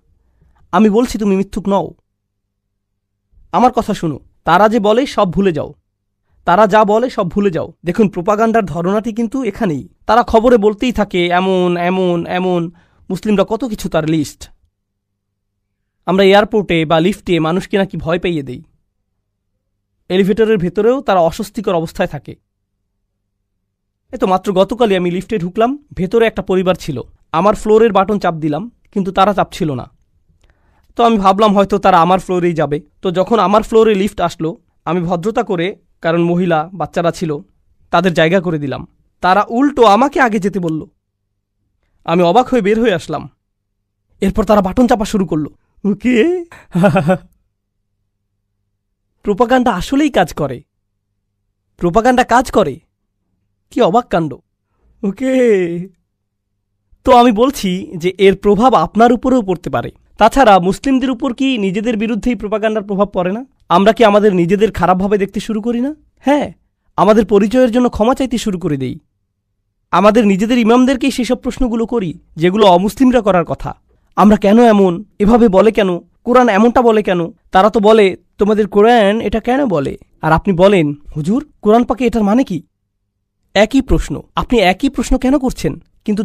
আমি বলছি তুমি মিথ্যুক নও। আমার কথা শুনো, তারা যে বলে সব ভুলে যাও, তারা যা বলে সব ভুলে যাও। দেখুন, প্রোপাগান্ডার ধরনাটি কিন্তু এখানেই। তারা খবরে বলতেই থাকে এমন এমন এমন, মুসলিমরা কত কিছু, তার লিস্ট। আমরা এয়ারপোর্টে বা লিফটে মানুষকে নাকি ভয় পাইয়ে দেই। এলিভেটরের ভেতরেও তারা অস্বস্তিকর অবস্থায় থাকে। তো মাত্র গতকালই আমি লিফটে ঢুকলাম, ভেতরে একটা পরিবার ছিল। আমার ফ্লোরের বাটন চাপ দিলাম, কিন্তু তারা চাপছিল না। তো আমি ভাবলাম হয়তো তারা আমার ফ্লোরেই যাবে। তো যখন আমার ফ্লোরে লিফট আসলো, আমি ভদ্রতা করে, কারণ মহিলা বাচ্চারা ছিল, তাদের জায়গা করে দিলাম। তারা উল্টো আমাকে আগে যেতে বলল। আমি অবাক হয়ে বের হয়ে আসলাম। এরপর তারা বাটন চাপা শুরু করলো। ওকে, প্রোপাগান্ডা আসলেই কাজ করে। প্রোপাগান্ডা কাজ করে, কি অবাক কাণ্ড। ওকে, তো আমি বলছি যে এর প্রভাব আপনার উপরেও পড়তে পারে। তাছাড়া মুসলিমদের উপর কি নিজেদের বিরুদ্ধেই প্রোপাগান্ডার প্রভাব পড়ে না? আমরা কি আমাদের নিজেদের খারাপভাবে দেখতে শুরু করি না? হ্যাঁ, আমাদের পরিচয়ের জন্য ক্ষমা চাইতে শুরু করে দেই। আমাদের নিজেদের ইমামদেরকেই সেসব প্রশ্নগুলো করি যেগুলো অমুসলিমরা করার কথা। আমরা কেন এমন, এভাবে বলে কেন, কোরআন এমনটা বলে কেন? তারা তো বলে তোমাদের কোরআন এটা কেন বলে, আর আপনি বলেন হুজুর কোরআন পাকে এটার মানে কি? একই প্রশ্ন, আপনি একই প্রশ্ন কেন করছেন? কিন্তু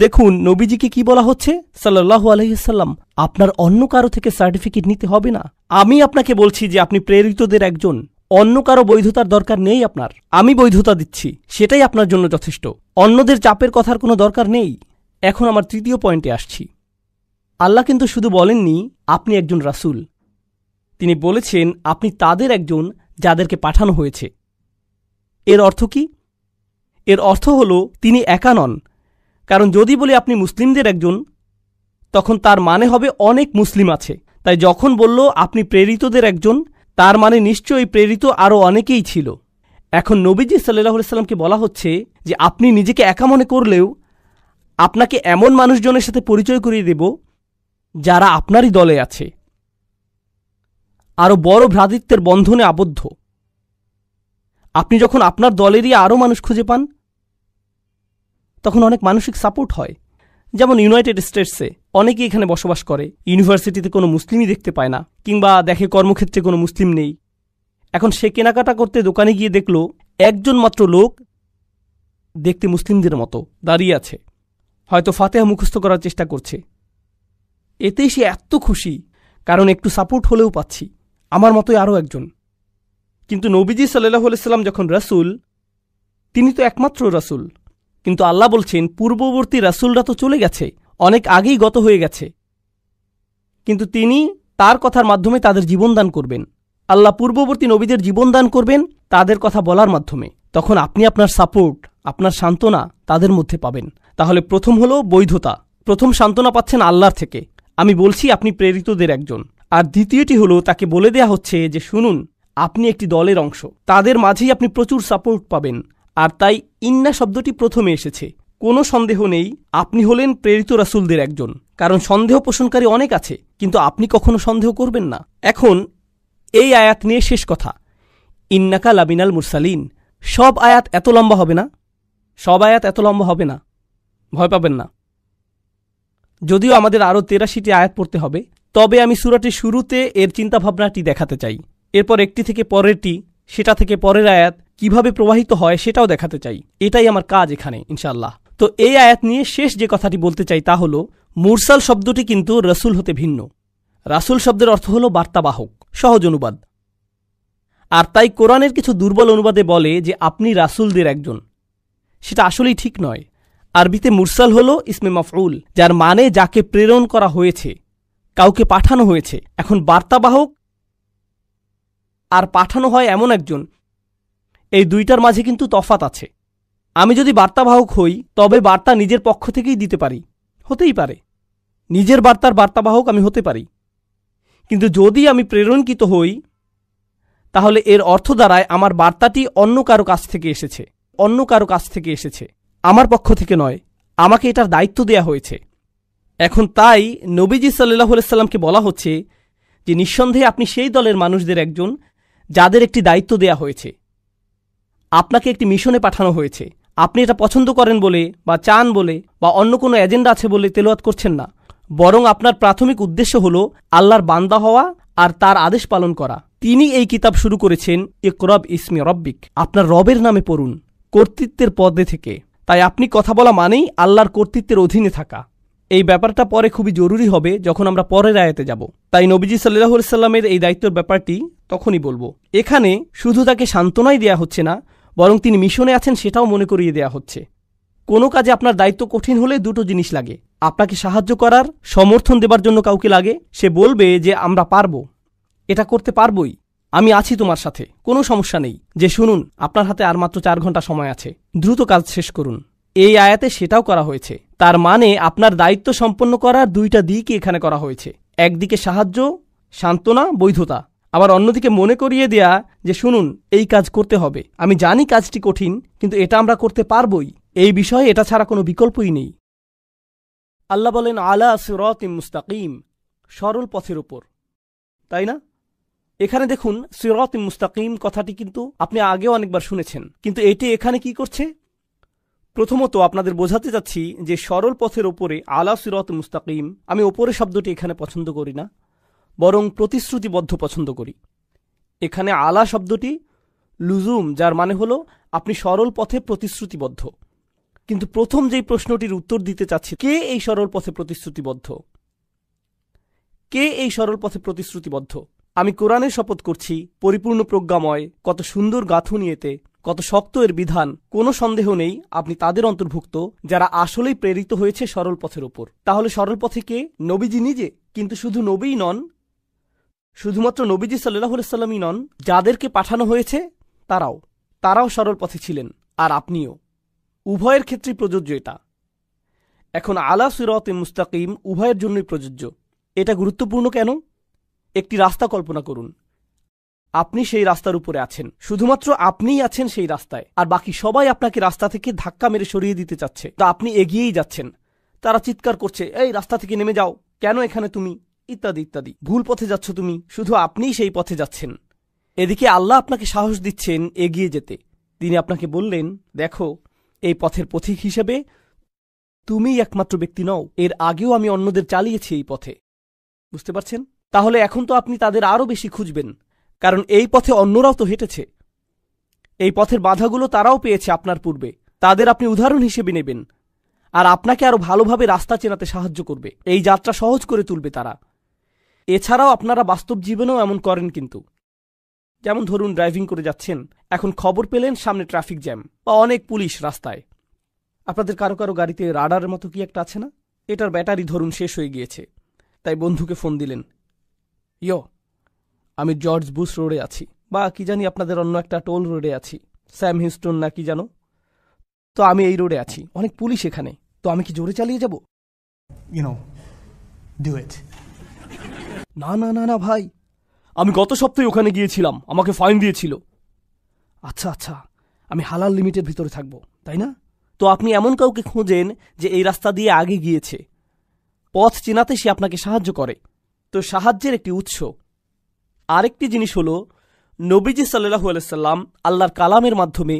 দেখুন নবীজিকে কি বলা হচ্ছে সাল্লাল্লাহু আলাইহি সাল্লাম, আপনার অন্য কারো থেকে সার্টিফিকেট নিতে হবে না। আমি আপনাকে বলছি যে আপনি প্রেরিতদের একজন, অন্য কারো বৈধতার দরকার নেই আপনার। আমি বৈধতা দিচ্ছি, সেটাই আপনার জন্য যথেষ্ট। অন্যদের চাপের কথার কোনো দরকার নেই। এখন আমার 3য় পয়েন্টে আসছি। আল্লাহ কিন্তু শুধু বলেননি আপনি একজন রাসূল, তিনি বলেছেন আপনি তাদের একজন যাদেরকে পাঠানো হয়েছে। এর অর্থ কি? এর অর্থ হল তিনি একা নন। কারণ যদি বলি আপনি মুসলিমদের একজন, তখন তার মানে হবে অনেক মুসলিম আছে। তাই যখন বলল আপনি প্রেরিতদের একজন, তার মানে নিশ্চয়ই প্রেরিত আরও অনেকেই ছিল। এখন নবীজি সাল্লাল্লাহু আলাইহি সাল্লামকে বলা হচ্ছে যে আপনি নিজেকে একা মনে করলেও আপনাকে এমন মানুষজনের সাথে পরিচয় করিয়ে দেব যারা আপনারই দলে আছে, আরও বড় ভ্রাতৃত্বের বন্ধনে আবদ্ধ। আপনি যখন আপনার দলেরই আরও মানুষ খুঁজে পান, তখন অনেক মানসিক সাপোর্ট হয়। যেমন ইউনাইটেড স্টেটসে অনেকেই এখানে বসবাস করে, ইউনিভার্সিটিতে কোনো মুসলিমই দেখতে পায় না, কিংবা দেখে কর্মক্ষেত্রে কোনো মুসলিম নেই। এখন সে কেনাকাটা করতে দোকানে গিয়ে দেখল একজন মাত্র লোক দেখতে মুসলিমদের মতো দাঁড়িয়ে আছে, হয়তো ফাতিহা মুখস্থ করার চেষ্টা করছে। এতেই সে এত খুশি, কারণ একটু সাপোর্ট হলেও পাচ্ছি, আমার মতোই আরও একজন। কিন্তু নবীজি সাল্লাল্লাহু আলাইহি সাল্লাম যখন রাসূল, তিনি তো একমাত্র রাসূল। কিন্তু আল্লাহ বলছেন পূর্ববর্তী রাসূলরা তো চলে গেছে, অনেক আগেই গত হয়ে গেছে, কিন্তু তিনি তার কথার মাধ্যমে তাদের জীবনদান করবেন। আল্লাহ পূর্ববর্তী নবীদের জীবনদান করবেন তাদের কথা বলার মাধ্যমে। তখন আপনি আপনার সাপোর্ট, আপনার সান্ত্বনা তাদের মধ্যে পাবেন। তাহলে প্রথম হলো বৈধতা, প্রথম সান্ত্বনা পাচ্ছেন আল্লাহর থেকে, আমি বলছি আপনি প্রেরিতদের একজন। আর দ্বিতীয়টি হলো তাকে বলে দেয়া হচ্ছে যে শুনুন আপনি একটি দলের অংশ, তাদের মাঝেই আপনি প্রচুর সাপোর্ট পাবেন। আর তাই ইন্না শব্দটি প্রথমে এসেছে। কোনো সন্দেহ নেই আপনি হলেন প্রেরিত রাসূলদের একজন, কারণ সন্দেহ পোষণকারী অনেক আছে, কিন্তু আপনি কখনো সন্দেহ করবেন না। এখন এই আয়াত নিয়ে শেষ কথা, ইন্নাকা লামিনাল মুরসালিন। সব আয়াত এত লম্বা হবে না, সব আয়াত এত লম্বা হবে না, ভয় পাবেন না। যদিও আমাদের আরও ৮৩টি আয়াত পড়তে হবে, তবে আমি সূরাটির শুরুতে এর চিন্তাভাবনাটি দেখাতে চাই। এরপর একটি থেকে পরেরটি, সেটা থেকে পরের আয়াত কিভাবে প্রবাহিত হয় সেটাও দেখাতে চাই। এটাই আমার কাজ এখানে ইনশাআল্লাহ। তো এই আয়াত নিয়ে শেষ যে কথাটি বলতে চাই তা হল, মুরসাল শব্দটি কিন্তু রসুল হতে ভিন্ন। রাসুল শব্দের অর্থ হল বার্তাবাহক, সহজ অনুবাদ। আর তাই কোরআনের কিছু দুর্বল অনুবাদে বলে যে আপনি রাসুলদের একজন, সেটা আসলেই ঠিক নয়। আরবিতে মুরসাল হল ইসমে মাফউল, যার মানে যাকে প্রেরণ করা হয়েছে, কাউকে পাঠানো হয়েছে। এখন বার্তাবাহক আর পাঠানো হয় এমন একজন, এই দুইটার মাঝে কিন্তু তফাত আছে। আমি যদি বার্তাবাহক হই তবে বার্তা নিজের পক্ষ থেকেই দিতে পারি, হতেই পারে নিজের বার্তার বার্তাবাহক আমি হতে পারি। কিন্তু যদি আমি প্রেরণকৃত হই তাহলে এর অর্থ দাঁড়ায় আমার বার্তাটি অন্য কারো কাছ থেকে এসেছে, অন্য কারো কাছ থেকে এসেছে, আমার পক্ষ থেকে নয়। আমাকে এটার দায়িত্ব দেয়া হয়েছে। এখন তাই নবীজি সাল্লাল্লাহু আলাইহি সাল্লামকে বলা হচ্ছে যে নিঃসন্দেহে আপনি সেই দলের মানুষদের একজন যাদের একটি দায়িত্ব দেয়া হয়েছে, আপনাকে একটি মিশনে পাঠানো হয়েছে। আপনি এটা পছন্দ করেন বলে বা চান বলে বা অন্য কোনো এজেন্ডা আছে বলে তেলাওয়াত করছেন না, বরং আপনার প্রাথমিক উদ্দেশ্য হল আল্লাহর বান্দা হওয়া আর তার আদেশ পালন করা। তিনি এই কিতাব শুরু করেছেন ইকরা বিসমি রাব্বিক, আপনার রবের নামে পড়ুন, কর্তৃত্বের পদে থেকে। তাই আপনি কথা বলা মানেই আল্লাহর কর্তৃত্বের অধীনে থাকা। এই ব্যাপারটা পরে খুবই জরুরি হবে যখন আমরা পরের আয়াতে যাব। তাই নবীজি সাল্লাল্লাহু আলাইহি সাল্লামের এই দায়িত্বের ব্যাপারটি তখনই বলবো। এখানে শুধু তাকে সান্ত্বনাই দেয়া হচ্ছে না, বরং তিনি মিশনে আছেন সেটাও মনে করিয়ে দেয়া হচ্ছে। কোনো কাজে আপনার দায়িত্ব কঠিন হলে দুটো জিনিস লাগে, আপনাকে সাহায্য করার, সমর্থন দেবার জন্য কাউকে লাগে। সে বলবে যে আমরা পারবো, এটা করতে পারবই, আমি আছি তোমার সাথে, কোনো সমস্যা নেই। যে শুনুন, আপনার হাতে আর মাত্র 4 ঘন্টা সময় আছে, দ্রুত কাজ শেষ করুন। এই আয়াতে সেটাও করা হয়েছে। তার মানে আপনার দায়িত্ব সম্পন্ন করার দুইটা দিকই এখানে করা হয়েছে। একদিকে সাহায্য, সান্ত্বনা, বৈধতা, আবার অন্যদিকে মনে করিয়ে দেয়া যে শুনুন, এই কাজ করতে হবে, আমি জানি কাজটি কঠিন, কিন্তু এটা আমরা করতে পারবই। এই বিষয়ে এটা ছাড়া কোনো বিকল্পই নেই। আল্লাহ বলেন আলা সিরাতিম মুস্তাকিম, সরল পথের উপর, তাই না? এখানে দেখুন সিরাতিম মুস্তাকিম কথাটি কিন্তু আপনি আগেও অনেকবার শুনেছেন, কিন্তু এটি এখানে কি করছে? প্রথমত আপনাদের বোঝাতে যাচ্ছি যে সরল পথের ওপরে, আলা সিরাতিম মুস্তাকিম, আমি ওপরে শব্দটি এখানে পছন্দ করি না, বরং প্রতিশ্রুতিবদ্ধ পছন্দ করি। এখানে আলা শব্দটি লুজুম, যার মানে হলো আপনি সরল পথে প্রতিশ্রুতিবদ্ধ। কিন্তু প্রথম যেই প্রশ্নটির উত্তর দিতে চাচ্ছি, কে এই সরল পথে প্রতিশ্রুতিবদ্ধ? কে এই সরল পথে প্রতিশ্রুতিবদ্ধ? আমি কোরআনের শপথ করছি, পরিপূর্ণ প্রজ্ঞাময়, কত সুন্দর গাঁথুনি এতে, কত শক্ত এর বিধান। কোনো সন্দেহ নেই আপনি তাদের অন্তর্ভুক্ত যারা আসলেই প্রেরিত হয়েছে সরল পথের ওপর। তাহলে সরল পথে কে? নবীজি নিজে। কিন্তু শুধু নবীই নন, শুধুমাত্র নবীজি সাল্লাল্লাহু আলাইহি সাল্লামই নন, যাদেরকে পাঠানো হয়েছে তারাও সরল পথে ছিলেন, আর আপনিও। উভয়ের ক্ষেত্রেই প্রযোজ্য এটা। এখন আলা সিরাতিম মুস্তাকিম উভয়ের জন্যই প্রযোজ্য। এটা গুরুত্বপূর্ণ কেন? একটি রাস্তা কল্পনা করুন, আপনি সেই রাস্তার উপরে আছেন, শুধুমাত্র আপনিই আছেন সেই রাস্তায়, আর বাকি সবাই আপনাকে রাস্তা থেকে ধাক্কা মেরে সরিয়ে দিতে চাচ্ছে। তা আপনি এগিয়েই যাচ্ছেন, তারা চিৎকার করছে, এই রাস্তা থেকে নেমে যাও, কেন এখানে তুমি, ইত্যাদি ইত্যাদি, ভুল পথে যাচ্ছ তুমি, শুধু আপনিই সেই পথে যাচ্ছেন। এদিকে আল্লাহ আপনাকে সাহস দিচ্ছেন এগিয়ে যেতে। তিনি আপনাকে বললেন, দেখো, এই পথের পথিক হিসেবে তুমিই একমাত্র ব্যক্তি নও, এর আগেও আমি অন্যদের চালিয়েছি এই পথে। বুঝতে পারছেন? তাহলে এখন তো আপনি তাদের আরও বেশি খুঁজবেন, কারণ এই পথে অন্যরাও তো হেঁটেছে, এই পথের বাধাগুলো তারাও পেয়েছে আপনার পূর্বে, তাদের আপনি উদাহরণ হিসেবে নেবেন, আর আপনাকে আরো ভালোভাবে রাস্তা চেনাতে সাহায্য করবে, এই যাত্রা সহজ করে তুলবে তারা। এছাড়াও আপনারা বাস্তব জীবনেও এমন করেন কিন্তু। যেমন ধরুন ড্রাইভিং করে যাচ্ছেন, এখন খবর পেলেন সামনে ট্রাফিক জ্যাম বা অনেক পুলিশ রাস্তায়। আপনাদের কারো কারো গাড়িতে রাডারের মতো কি একটা আছে না? এটার ব্যাটারি ধরুন শেষ হয়ে গিয়েছে, তাই বন্ধুকে ফোন দিলেন, ইয়ো, আমি জর্জ বুশ রোডে আছি, বা কি জানি আপনাদের অন্য একটা টোল রোডে আছি, স্যাম হিউস্টন না কি জানো, তো আমি এই রোডে আছি, অনেক পুলিশ এখানে, তো আমি কি জোরে চালিয়ে যাব? না না না না ভাই, আমি গত সপ্তাহে ওখানে গিয়েছিলাম, আমাকে ফাইন দিয়েছিল। আচ্ছা আচ্ছা, আমি হালাল লিমিটের ভিতরে থাকবো, তাই না? তো আপনি এমন কাউকে খোঁজেন যে এই রাস্তা দিয়ে আগে গিয়েছে, পথ চেনাতে সে আপনাকে সাহায্য করে। তো সাহায্যের একটি উৎস। আরেকটি জিনিস হলো, নবীজি সাল্লাল্লাহু আলাইহি সাল্লাম আল্লাহর কালামের মাধ্যমে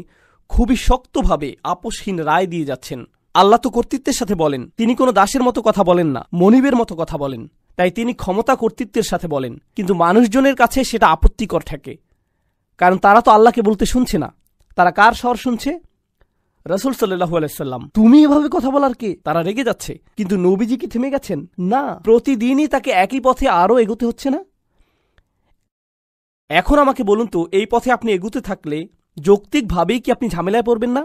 খুবই শক্তভাবে আপোষহীন রায় দিয়ে যাচ্ছেন। আল্লাহ তো কর্তৃত্বের সাথে বলেন, তিনি কোনো দাসের মতো কথা বলেন না, মনিবের মতো কথা বলেন। তাই তিনি ক্ষমতা কর্তৃত্বের সাথে বলেন, কিন্তু মানুষজনের কাছে সেটা আপত্তিকর ঠেকে, কারণ তারা তো আল্লাহকে বলতে শুনছে না, তারা কার স্বর শুনছে? রাসূল সাল্লাল্লাহু আলাইহি সাল্লাম। তুমি এভাবে কথা বলার কে? তারা রেগে যাচ্ছে। কিন্তু নবীজি কি থেমে গেছেন? না, প্রতিদিনই তাকে একই পথে আরও এগোতে হচ্ছে না? এখন আমাকে বলুন তো, এই পথে আপনি এগুতে থাকলে যৌক্তিকভাবেই কি আপনি ঝামেলায় পড়বেন না?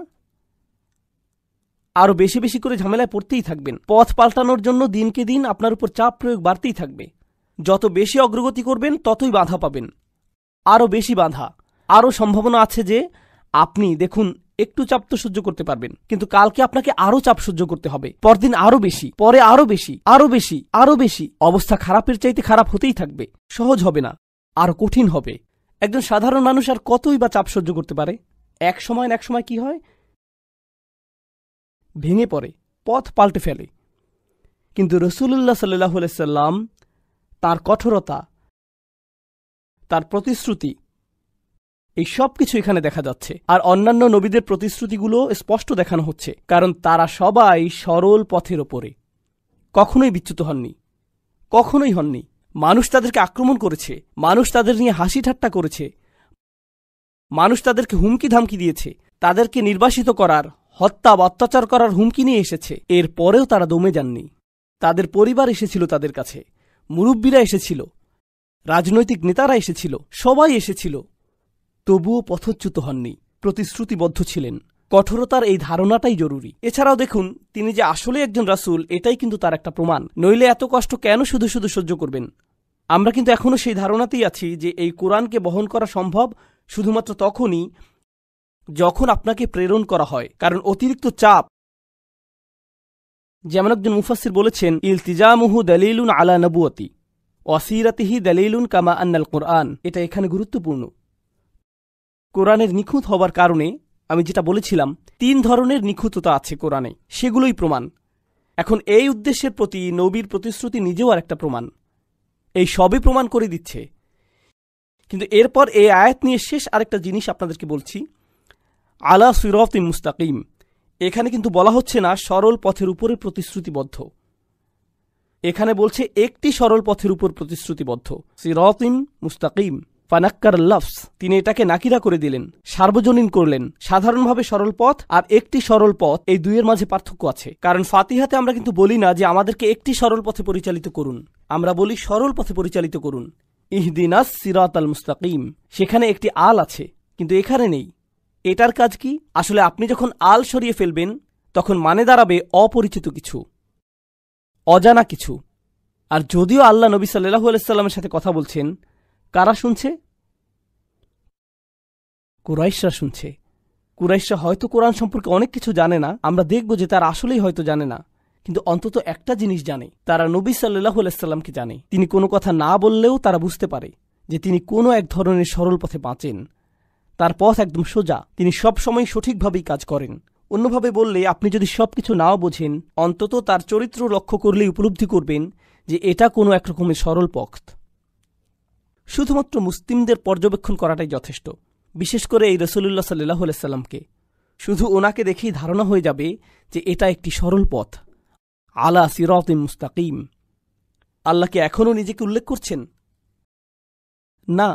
আরও বেশি বেশি করে ঝামেলায় পড়তেই থাকবেন। পথ পাল্টানোর জন্য দিনকে দিন আপনার উপর চাপ প্রয়োগ বাড়তেই থাকবে। যত বেশি অগ্রগতি করবেন ততই বাধা পাবেন, আরও বেশি বাধা। আরও সম্ভাবনা আছে যে আপনি দেখুন একটু চাপ তো সহ্য করতে পারবেন, কিন্তু কালকে আপনাকে আরও চাপ সহ্য করতে হবে, পরদিন আরও বেশি, পরে আরও বেশি, আরও বেশি, আরও বেশি। অবস্থা খারাপের চাইতে খারাপ হতেই থাকবে, সহজ হবে না, আরও কঠিন হবে। একজন সাধারণ মানুষ আর কতই বা চাপ সহ্য করতে পারে? এক সময় কি হয়? ভেঙে পড়ে, পথ পাল্টে ফেলে। কিন্তু রাসূলুল্লাহ সাল্লাল্লাহু আলাইহি সাল্লাম, তার কঠোরতা, তার প্রতিশ্রুতি, এই সব কিছু এখানে দেখা যাচ্ছে। আর অন্যান্য নবীদের প্রতিশ্রুতিগুলো স্পষ্ট দেখানো হচ্ছে, কারণ তারা সবাই সরল পথের ওপরে, কখনোই বিচ্যুত হননি, কখনোই হননি। মানুষ তাদেরকে আক্রমণ করেছে, মানুষ তাদের নিয়ে হাসি ঠাট্টা করেছে, মানুষ তাদেরকে হুমকি ধামকি দিয়েছে, তাদেরকে নির্বাসিত করার, হত্যা বা অত্যাচার করার হুমকি নিয়ে এসেছে। এর পরেও তারা দমে যাননি। তাদের পরিবার এসেছিল তাদের কাছে, মুরব্বীরা এসেছিল, রাজনৈতিক নেতারা এসেছিল, সবাই এসেছিল, তবুও পথচ্যুত হননি, প্রতিশ্রুতিবদ্ধ ছিলেন। কঠোরতার এই ধারণাটাই জরুরি। এছাড়াও দেখুন, তিনি যে আসলে একজন রাসূল, এটাই কিন্তু তার একটা প্রমাণ। নইলে এত কষ্ট কেন শুধু শুধু সহ্য করবেন? আমরা কিন্তু এখনও সেই ধারণাতেই আছি যে এই কোরআনকে বহন করা সম্ভব শুধুমাত্র তখনই যখন আপনাকে প্রেরণ করা হয়, কারণ অতিরিক্ত চাপ, যেমন একজন মুফাসসির বলেছেন, ইলতিজামুহু দালিলুন আলা নবুয়তি ওয়াসিরাতিহি দালিলুন কামা আন্নাল কোরআন। এটা এখানে গুরুত্বপূর্ণ। কোরআনের নিখুঁত হবার কারণে, আমি যেটা বলেছিলাম, 3 ধরনের নিখুঁততা আছে কোরআনে, সেগুলোই প্রমাণ। এখন এই উদ্দেশ্যের প্রতি নবীর প্রতিশ্রুতি নিজেও আর একটা প্রমাণ। এই সবই প্রমাণ করে দিচ্ছে। কিন্তু এরপর এই আয়াত নিয়ে শেষ আরেকটা জিনিস আপনাদেরকে বলছি, আলা সিরাতিন মুস্তাকিম। এখানে কিন্তু বলা হচ্ছে না সরল পথের উপরে প্রতিশ্রুতিবদ্ধ, এখানে বলছে একটি সরল পথের উপর প্রতিশ্রুতিবদ্ধ, সিরাতিন মুস্তাকিম। ফানাক্কার লফস, তিনি এটাকে নাকিরা করে দিলেন, সার্বজনীন করলেন। সাধারণভাবে সরল পথ আর একটি সরল পথ, এই দুইয়ের মাঝে পার্থক্য আছে। কারণ ফাতিহাতে আমরা কিন্তু বলি না যে আমাদেরকে একটি সরল পথে পরিচালিত করুন, আমরা বলি সরল পথে পরিচালিত করুন, ইহদিনাস সিরাতাল মুস্তাকিম। সেখানে একটি আল আছে, কিন্তু এখানে নেই। এটার কাজ কি? আসলে আপনি যখন আল সরিয়ে ফেলবেন, তখন মানে দাঁড়াবে অপরিচিত কিছু, অজানা কিছু। আর যদিও আল্লাহ নবী সাল্লাল্লাহু আলাইহি সাল্লামের সাথে কথা বলছেন, কারা শুনছে? কুরাইশরা শুনছে। কুরাইশরা হয়তো কোরআন সম্পর্কে অনেক কিছু জানে না, আমরা দেখব যে তারা আসলেই হয়তো জানে না, কিন্তু অন্তত একটা জিনিস জানে, তারা নবী সাল্লাল্লাহু আলাইহি সাল্লামকে জানে। তিনি কোনো কথা না বললেও তারা বুঝতে পারে যে তিনি কোনো এক ধরনের সরল পথে বাঁচেন, তার পথ একদম সোজা, তিনি সবসময় সঠিকভাবেই কাজ করেন। অন্যভাবে বললে, আপনি যদি সবকিছু নাও বোঝেন, অন্তত তার চরিত্র লক্ষ্য করলেই উপলব্ধি করবেন যে এটা কোনো একরকমের সরল পথ। শুধুমাত্র মুসলিমদের পর্যবেক্ষণ করাটাই যথেষ্ট, বিশেষ করে এই রাসূলুল্লাহ সাল্লাল্লাহু আলাইহি সাল্লামকে। শুধু ওনাকে দেখেই ধারণা হয়ে যাবে যে এটা একটি সরল পথ, আলা সিরাতিন মুস্তাকিম। আল্লাহ কি এখনও নিজেকে উল্লেখ করছেন? না,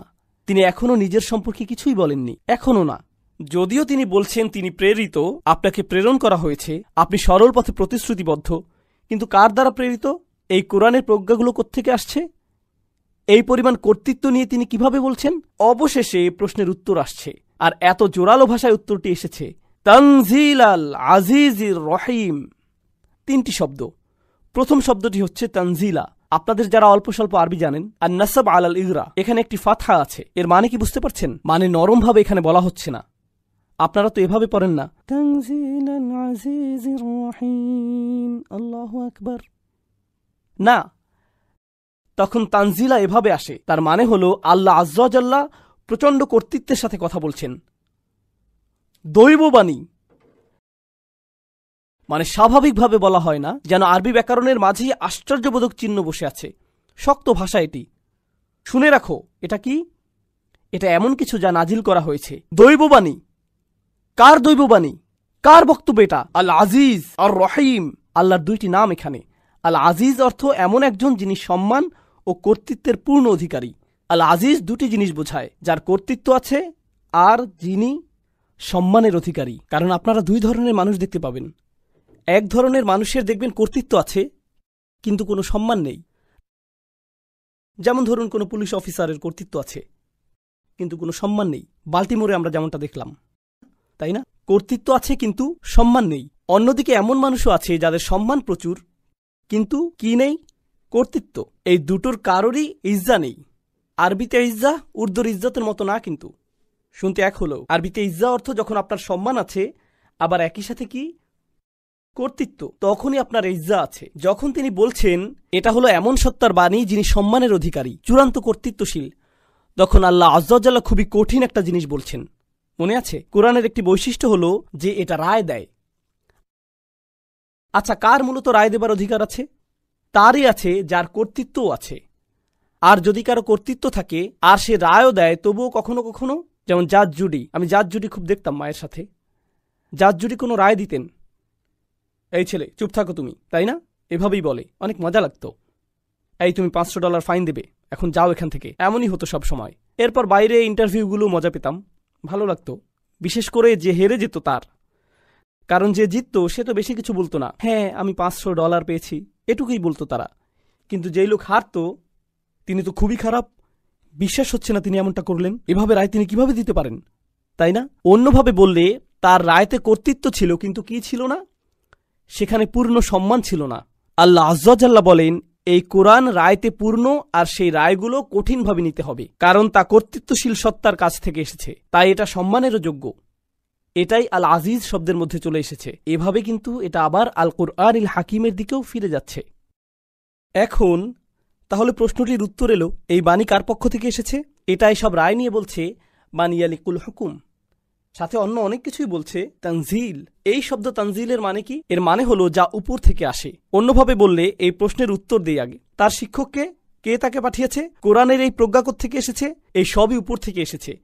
তিনি এখনও নিজের সম্পর্কে কিছুই বলেননি, এখনও না। যদিও তিনি বলছেন তিনি প্রেরিত, আপনাকে প্রেরণ করা হয়েছে, আপনি সরল পথে প্রতিশ্রুতিবদ্ধ, কিন্তু কার দ্বারা প্রেরিত? এই কোরআনের প্রজ্ঞাগুলো কোত্থেকে আসছে? এই পরিমাণ কর্তৃত্ব নিয়ে তিনি কিভাবে বলছেন? অবশেষে প্রশ্নের উত্তর আসছে, আর এত জোরালো ভাষায় উত্তরটি এসেছে, তানজিলাল আজিজির রহিম। 3টি শব্দ। প্রথম শব্দটি হচ্ছে তানজিলা। আপনাদের যারা অল্প স্বল্প আরবি জানেন, আর নাসাব আলাল ইগরা, এখানে একটি ফাতহা আছে। এর মানে কি বুঝতে পারছেন? মানে নরমভাবে এখানে বলা হচ্ছে না। আপনারা তো এভাবে পড়েন না, তানজিলাল আজিজির রহিম, আল্লাহু আকবার, না। তখন তানজিলা এভাবে আসে, তার মানে হলো আল্লাহ আজ্জা ওয়া জাল্লা প্রচণ্ড কর্তৃত্বের সাথে কথা বলছেন। দৈববাণী মানে স্বাভাবিকভাবে বলা হয় না, যেন আরবি ব্যাকরণের মাঝেই আশ্চর্যবোধক চিহ্ন বসে আছে। শক্ত ভাষা এটি, শুনে রাখো। এটা কি? এটা এমন কিছু যা নাজিল করা হয়েছে। দৈববাণী। কার দৈববাণী? কার বক্তব্য এটা? আল আজিজ আর রহিম, আল্লাহর দুইটি নাম এখানে। আল আজিজ অর্থ এমন একজন যিনি সম্মান ও কর্তৃত্বের পূর্ণ অধিকারী। আল আজিজ দুটি জিনিস বোঝায়, যার কর্তৃত্ব আছে আর যিনি সম্মানের অধিকারী। কারণ আপনারা দুই ধরনের মানুষ দেখতে পাবেন। এক ধরনের মানুষের দেখবেন কর্তৃত্ব আছে কিন্তু কোনো সম্মান নেই। যেমন ধরুন কোনো পুলিশ অফিসারের কর্তৃত্ব আছে কিন্তু কোনো সম্মান নেই। বাল্টিমোরে আমরা যেমনটা দেখলাম, তাই না? কর্তৃত্ব আছে কিন্তু সম্মান নেই। অন্যদিকে এমন মানুষও আছে যাদের সম্মান প্রচুর কিন্তু কি নেই? কর্তৃত্ব। এই দুটোর কারোরই ইজ্জা নেই। আরবিতে ইজ্জা উর্দুর ইজ্জতের মতো না, কিন্তু শুনতে এক হলেও আরবিতে ইজ্জা অর্থ যখন আপনার সম্মান আছে আবার একই সাথে কি কর্তৃত্ব, তখনই আপনার ইজ্জা আছে। যখন তিনি বলছেন এটা হলো এমন সত্তার বাণী যিনি সম্মানের অধিকারী, চূড়ান্ত কর্তৃত্বশীল, তখন আল্লাহ আজ্জা ওয়া জাল্লা খুবই কঠিন একটা জিনিস বলছেন। মনে আছে কোরআনের একটি বৈশিষ্ট্য হলো যে এটা রায় দেয়। আচ্ছা, কার মূলত রায় দেবার অধিকার আছে? তারই আছে যার কর্তৃত্বও আছে। আর যদি কারো কর্তৃত্ব থাকে আর সে রায়ও দেয়, তবুও কখনো কখনো, যেমন জাজ জুডি, আমি জাজ জুডি খুব দেখতাম মায়ের সাথে, জাজ জুডি কোনো রায় দিতেন, এই ছেলে চুপ থাকো তুমি, তাই না? এভাবেই বলে, অনেক মজা লাগতো। এই তুমি $500 ফাইন দেবে, এখন যাও এখান থেকে, এমনই হতো সব সময়। এরপর বাইরে ইন্টারভিউগুলো মজা পেতাম, ভালো লাগতো, বিশেষ করে যে হেরে যেত তার। কারণ যে জিতত সে তো বেশি কিছু বলতো না, হ্যাঁ আমি $500 পেয়েছি, এটুকুই বলতো তারা। কিন্তু যেই লোক হারত তিনি তো খুবই খারাপ, বিশ্বাস হচ্ছে না তিনি এমনটা করলেন, এভাবে রায় তিনি কিভাবে দিতে পারেন, তাই না? অন্যভাবে বললে তার রায়তে কর্তৃত্ব ছিল কিন্তু কি ছিল না? সেখানে পূর্ণ সম্মান ছিল না। আল্লাহ আজ্জা ওয়া জাল্লা বলেন এই কোরআন রায়তে পূর্ণ, আর সেই রায়গুলো কঠিনভাবে নিতে হবে, কারণ তা কর্তৃত্বশীল সত্তার কাছ থেকে এসেছে, তাই এটা সম্মানেরও যোগ্য। এটাই আল আজিজ শব্দের মধ্যে চলে এসেছে। এভাবে কিন্তু এটা আবার আল কুরআনিল হাকিমের দিকেও ফিরে যাচ্ছে। এখন তাহলে প্রশ্নটির উত্তর এলো, এই বাণী কার পক্ষ থেকে এসেছে? এটাই সব রায় নিয়ে বলছে বানিয়ালিকুল হুকুম, সাথে অন্য অনেক কিছুই বলছে। তানজিল, এই শব্দ তানজিলের মানে কি? এর মানে হলো যা উপর থেকে আসে। অন্যভাবে বললে এই প্রশ্নের উত্তর দেই আগে, তার শিক্ষককে কে তাকে পাঠিয়েছে? কোরআনের এই প্রজ্ঞা থেকে এসেছে? এই সবই উপর থেকে এসেছে।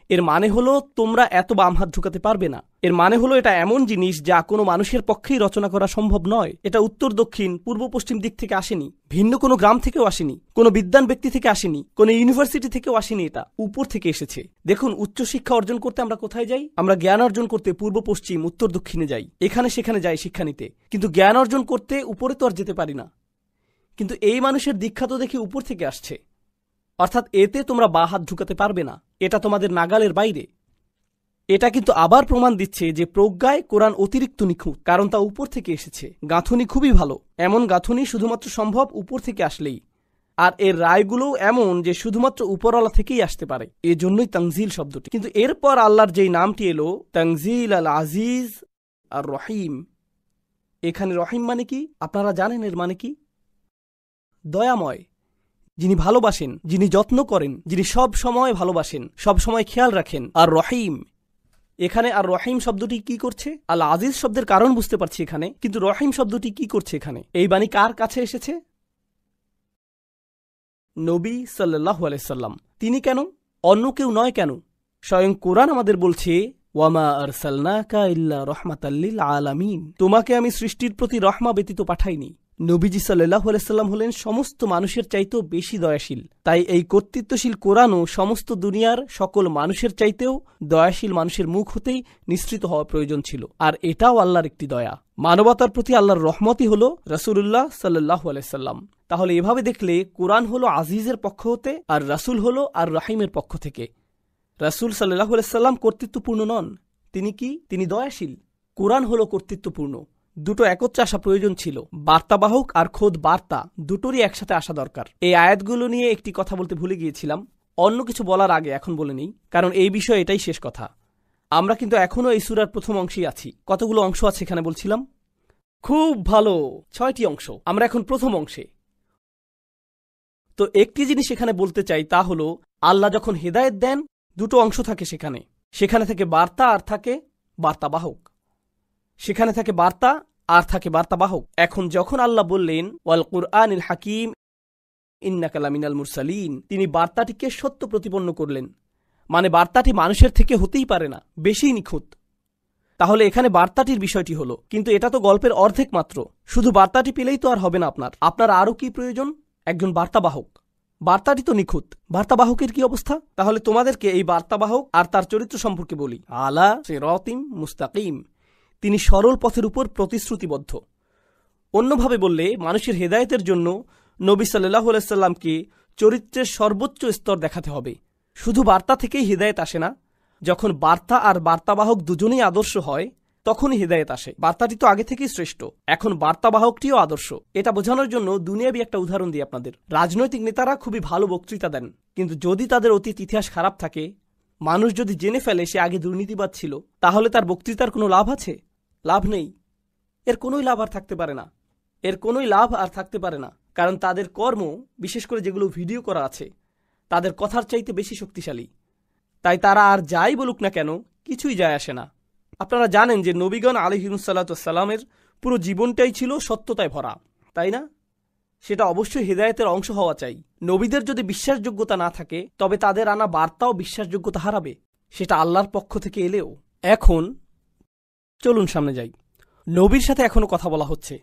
এর মানে হলো তোমরা এত বাম হাত ঢুকাতে পারবে না। এর মানে হলো এটা এমন জিনিস যা কোনো মানুষের পক্ষেই রচনা করা সম্ভব নয়। এটা উত্তর দক্ষিণ পূর্ব পশ্চিম দিক থেকে আসেনি, ভিন্ন কোনো গ্রাম থেকেও আসেনি, কোনো বিদ্বান ব্যক্তি থেকে আসেনি, কোনো ইউনিভার্সিটি থেকেও আসেনি, এটা উপর থেকে এসেছে। দেখুন, উচ্চশিক্ষা অর্জন করতে আমরা কোথায় যাই? আমরা জ্ঞান অর্জন করতে পূর্ব পশ্চিম উত্তর দক্ষিণে যাই, এখানে সেখানে যাই শিক্ষা নিতে, কিন্তু জ্ঞান অর্জন করতে উপরে তো আর যেতে পারি না। কিন্তু এই মানুষের দীক্ষা তো দেখি উপর থেকে আসছে, অর্থাৎ এতে তোমরা বা হাত ঢুকাতে পারবে না, এটা তোমাদের নাগালের বাইরে। এটা কিন্তু আবার প্রমাণ দিচ্ছে যে প্রজ্ঞায় কোরআন অতিরিক্ত নিখুঁত, কারণ তা উপর থেকে এসেছে। গাঁথনি খুবই ভালো, এমন গাঁথনি শুধুমাত্র সম্ভব উপর থেকে আসলেই। আর এর রায়গুলোও এমন যে শুধুমাত্র উপরওয়ালা থেকেই আসতে পারে, এজন্যই তানজিল শব্দটি। কিন্তু এরপর আল্লাহর যেই নামটি এলো তানজিল আল আজিজ আর রহিম, এখানে রহিম মানে কি আপনারা জানেন? এর মানে কি? দয়াময়, যিনি ভালোবাসেন, যিনি যত্ন করেন, যিনি সব সময় ভালোবাসেন, সব সময় খেয়াল রাখেন। আর রহিম, এখানে আর রহিম শব্দটি কি করছে? আল আজিজ শব্দের কারণ বুঝতে পারছি এখানে, কিন্তু রহিম শব্দটি কি করছে এখানে? এই বাণী কার কাছে এসেছে? নবী সাল্লাল্লাহু আলাইহি সাল্লাম। তিনি কেন? অন্য কেউ নয় কেন? স্বয়ং কোরআন আমাদের বলছে ওয়ামা আরসালনাকা ইল্লা রাহমাতাল লিল আলামিন, তোমাকে আমি সৃষ্টির প্রতি রহমা ব্যতীত পাঠাইনি। নবীজি সাল্লাল্লাহু আলাইহি সাল্লাম হলেন সমস্ত মানুষের চাইতেও বেশি দয়াশীল। তাই এই কর্তৃত্বশীল কোরআনও সমস্ত দুনিয়ার সকল মানুষের চাইতেও দয়াশীল মানুষের মুখ হতেই নিঃসৃত হওয়া প্রয়োজন ছিল। আর এটাও আল্লাহর একটি দয়া। মানবতার প্রতি আল্লাহর রহমতই হল রাসূলুল্লাহ সাল্লাল্লাহু আলাইহি সাল্লাম। তাহলে এভাবে দেখলে কোরআন হলো আজিজের পক্ষ হতে, আর রাসূল হলো আর রহিমের পক্ষ থেকে। রাসূল সাল্লাল্লাহু আলাইহি সাল্লাম কর্তৃত্বপূর্ণ নন, তিনি কি? তিনি দয়াশীল। কোরআন হলো কর্তৃত্বপূর্ণ। দুটো একত্রে আসা প্রয়োজন ছিল, বার্তাবাহক আর খোদ বার্তা দুটোরই একসাথে আসা দরকার। এই আয়াতগুলো নিয়ে একটি কথা বলতে ভুলে গিয়েছিলাম, অন্য কিছু বলার আগে এখন বলে নেই, কারণ এই বিষয়ে এটাই শেষ কথা। আমরা কিন্তু এখনও এই সূরার প্রথম অংশেই আছি। কতগুলো অংশ আছে এখানে বলছিলাম? খুব ভালো, 6টি অংশ। আমরা এখন প্রথম অংশে। তো একটি জিনিস এখানে বলতে চাই, তা হলো আল্লাহ যখন হেদায়েত দেন দুটো অংশ থাকে সেখানে, সেখানে থাকে বার্তা আর থাকে বার্তাবাহক। সেখানে থাকে বার্তা আর থাকে বার্তাবাহক। এখন যখন আল্লাহ বললেন ওয়াল কুরআনিল হাকিম ইন্নাকা লামিনাল মুরসালিন, তিনি বার্তাটিকে সত্য প্রতিপন্ন করলেন, মানে বার্তাটি মানুষের থেকে হতেই পারে না, বেশি নিখুঁত। তাহলে এখানে বার্তাটির বিষয়টি হলো, কিন্তু এটা তো গল্পের অর্ধেক মাত্র। শুধু বার্তাটি পেলেই তো আর হবে না, আপনার আরও কি প্রয়োজন? একজন বার্তাবাহক। বার্তাটি তো নিখুঁত, বার্তাবাহকের কি অবস্থা? তাহলে তোমাদেরকে এই বার্তাবাহক আর তার চরিত্র সম্পর্কে বলি। আলা সিরাতিম মুস্তাকিম, তিনি সরল পথের উপর প্রতিশ্রুতিবদ্ধ। অন্যভাবে বললে, মানুষের হেদায়েতের জন্য নবী সাল্লাল্লাহু আলাইহি সাল্লামকে চরিত্রের সর্বোচ্চ স্তর দেখাতে হবে। শুধু বার্তা থেকেই হেদায়েত আসে না, যখন বার্তা আর বার্তাবাহক দুজনেই আদর্শ হয় তখনই হেদায়েত আসে। বার্তাটি তো আগে থেকেই শ্রেষ্ঠ, এখন বার্তাবাহকটিও আদর্শ। এটা বোঝানোর জন্য দুনিয়াবি একটা উদাহরণ দিই আপনাদের। রাজনৈতিক নেতারা খুবই ভালো বক্তৃতা দেন, কিন্তু যদি তাদের অতীত ইতিহাস খারাপ থাকে, মানুষ যদি জেনে ফেলে সে আগে দুর্নীতিবাদ ছিল, তাহলে তার বক্তৃতার কোনো লাভ আছে? লাভ নেই। এর কোনোই লাভ আর থাকতে পারে না, কারণ তাদের কর্ম, বিশেষ করে যেগুলো ভিডিও করা আছে, তাদের কথার চাইতে বেশি শক্তিশালী। তাই তারা আর যাই বলুক না কেন, কিছুই যায় আসে না। আপনারা জানেন যে নবীগণ আলাইহিমুসাল্লামের পুরো জীবনটাই ছিল সত্যতায় ভরা, তাই না? সেটা অবশ্যই হেদায়েতের অংশ হওয়া চাই। নবীদের যদি বিশ্বাসযোগ্যতা না থাকে, তবে তাদের আনা বার্তাও বিশ্বাসযোগ্যতা হারাবে, সেটা আল্লাহর পক্ষ থেকে এলেও। এখন চলুন সামনে যাই। নবীর সাথে এখনো কথা বলা হচ্ছে।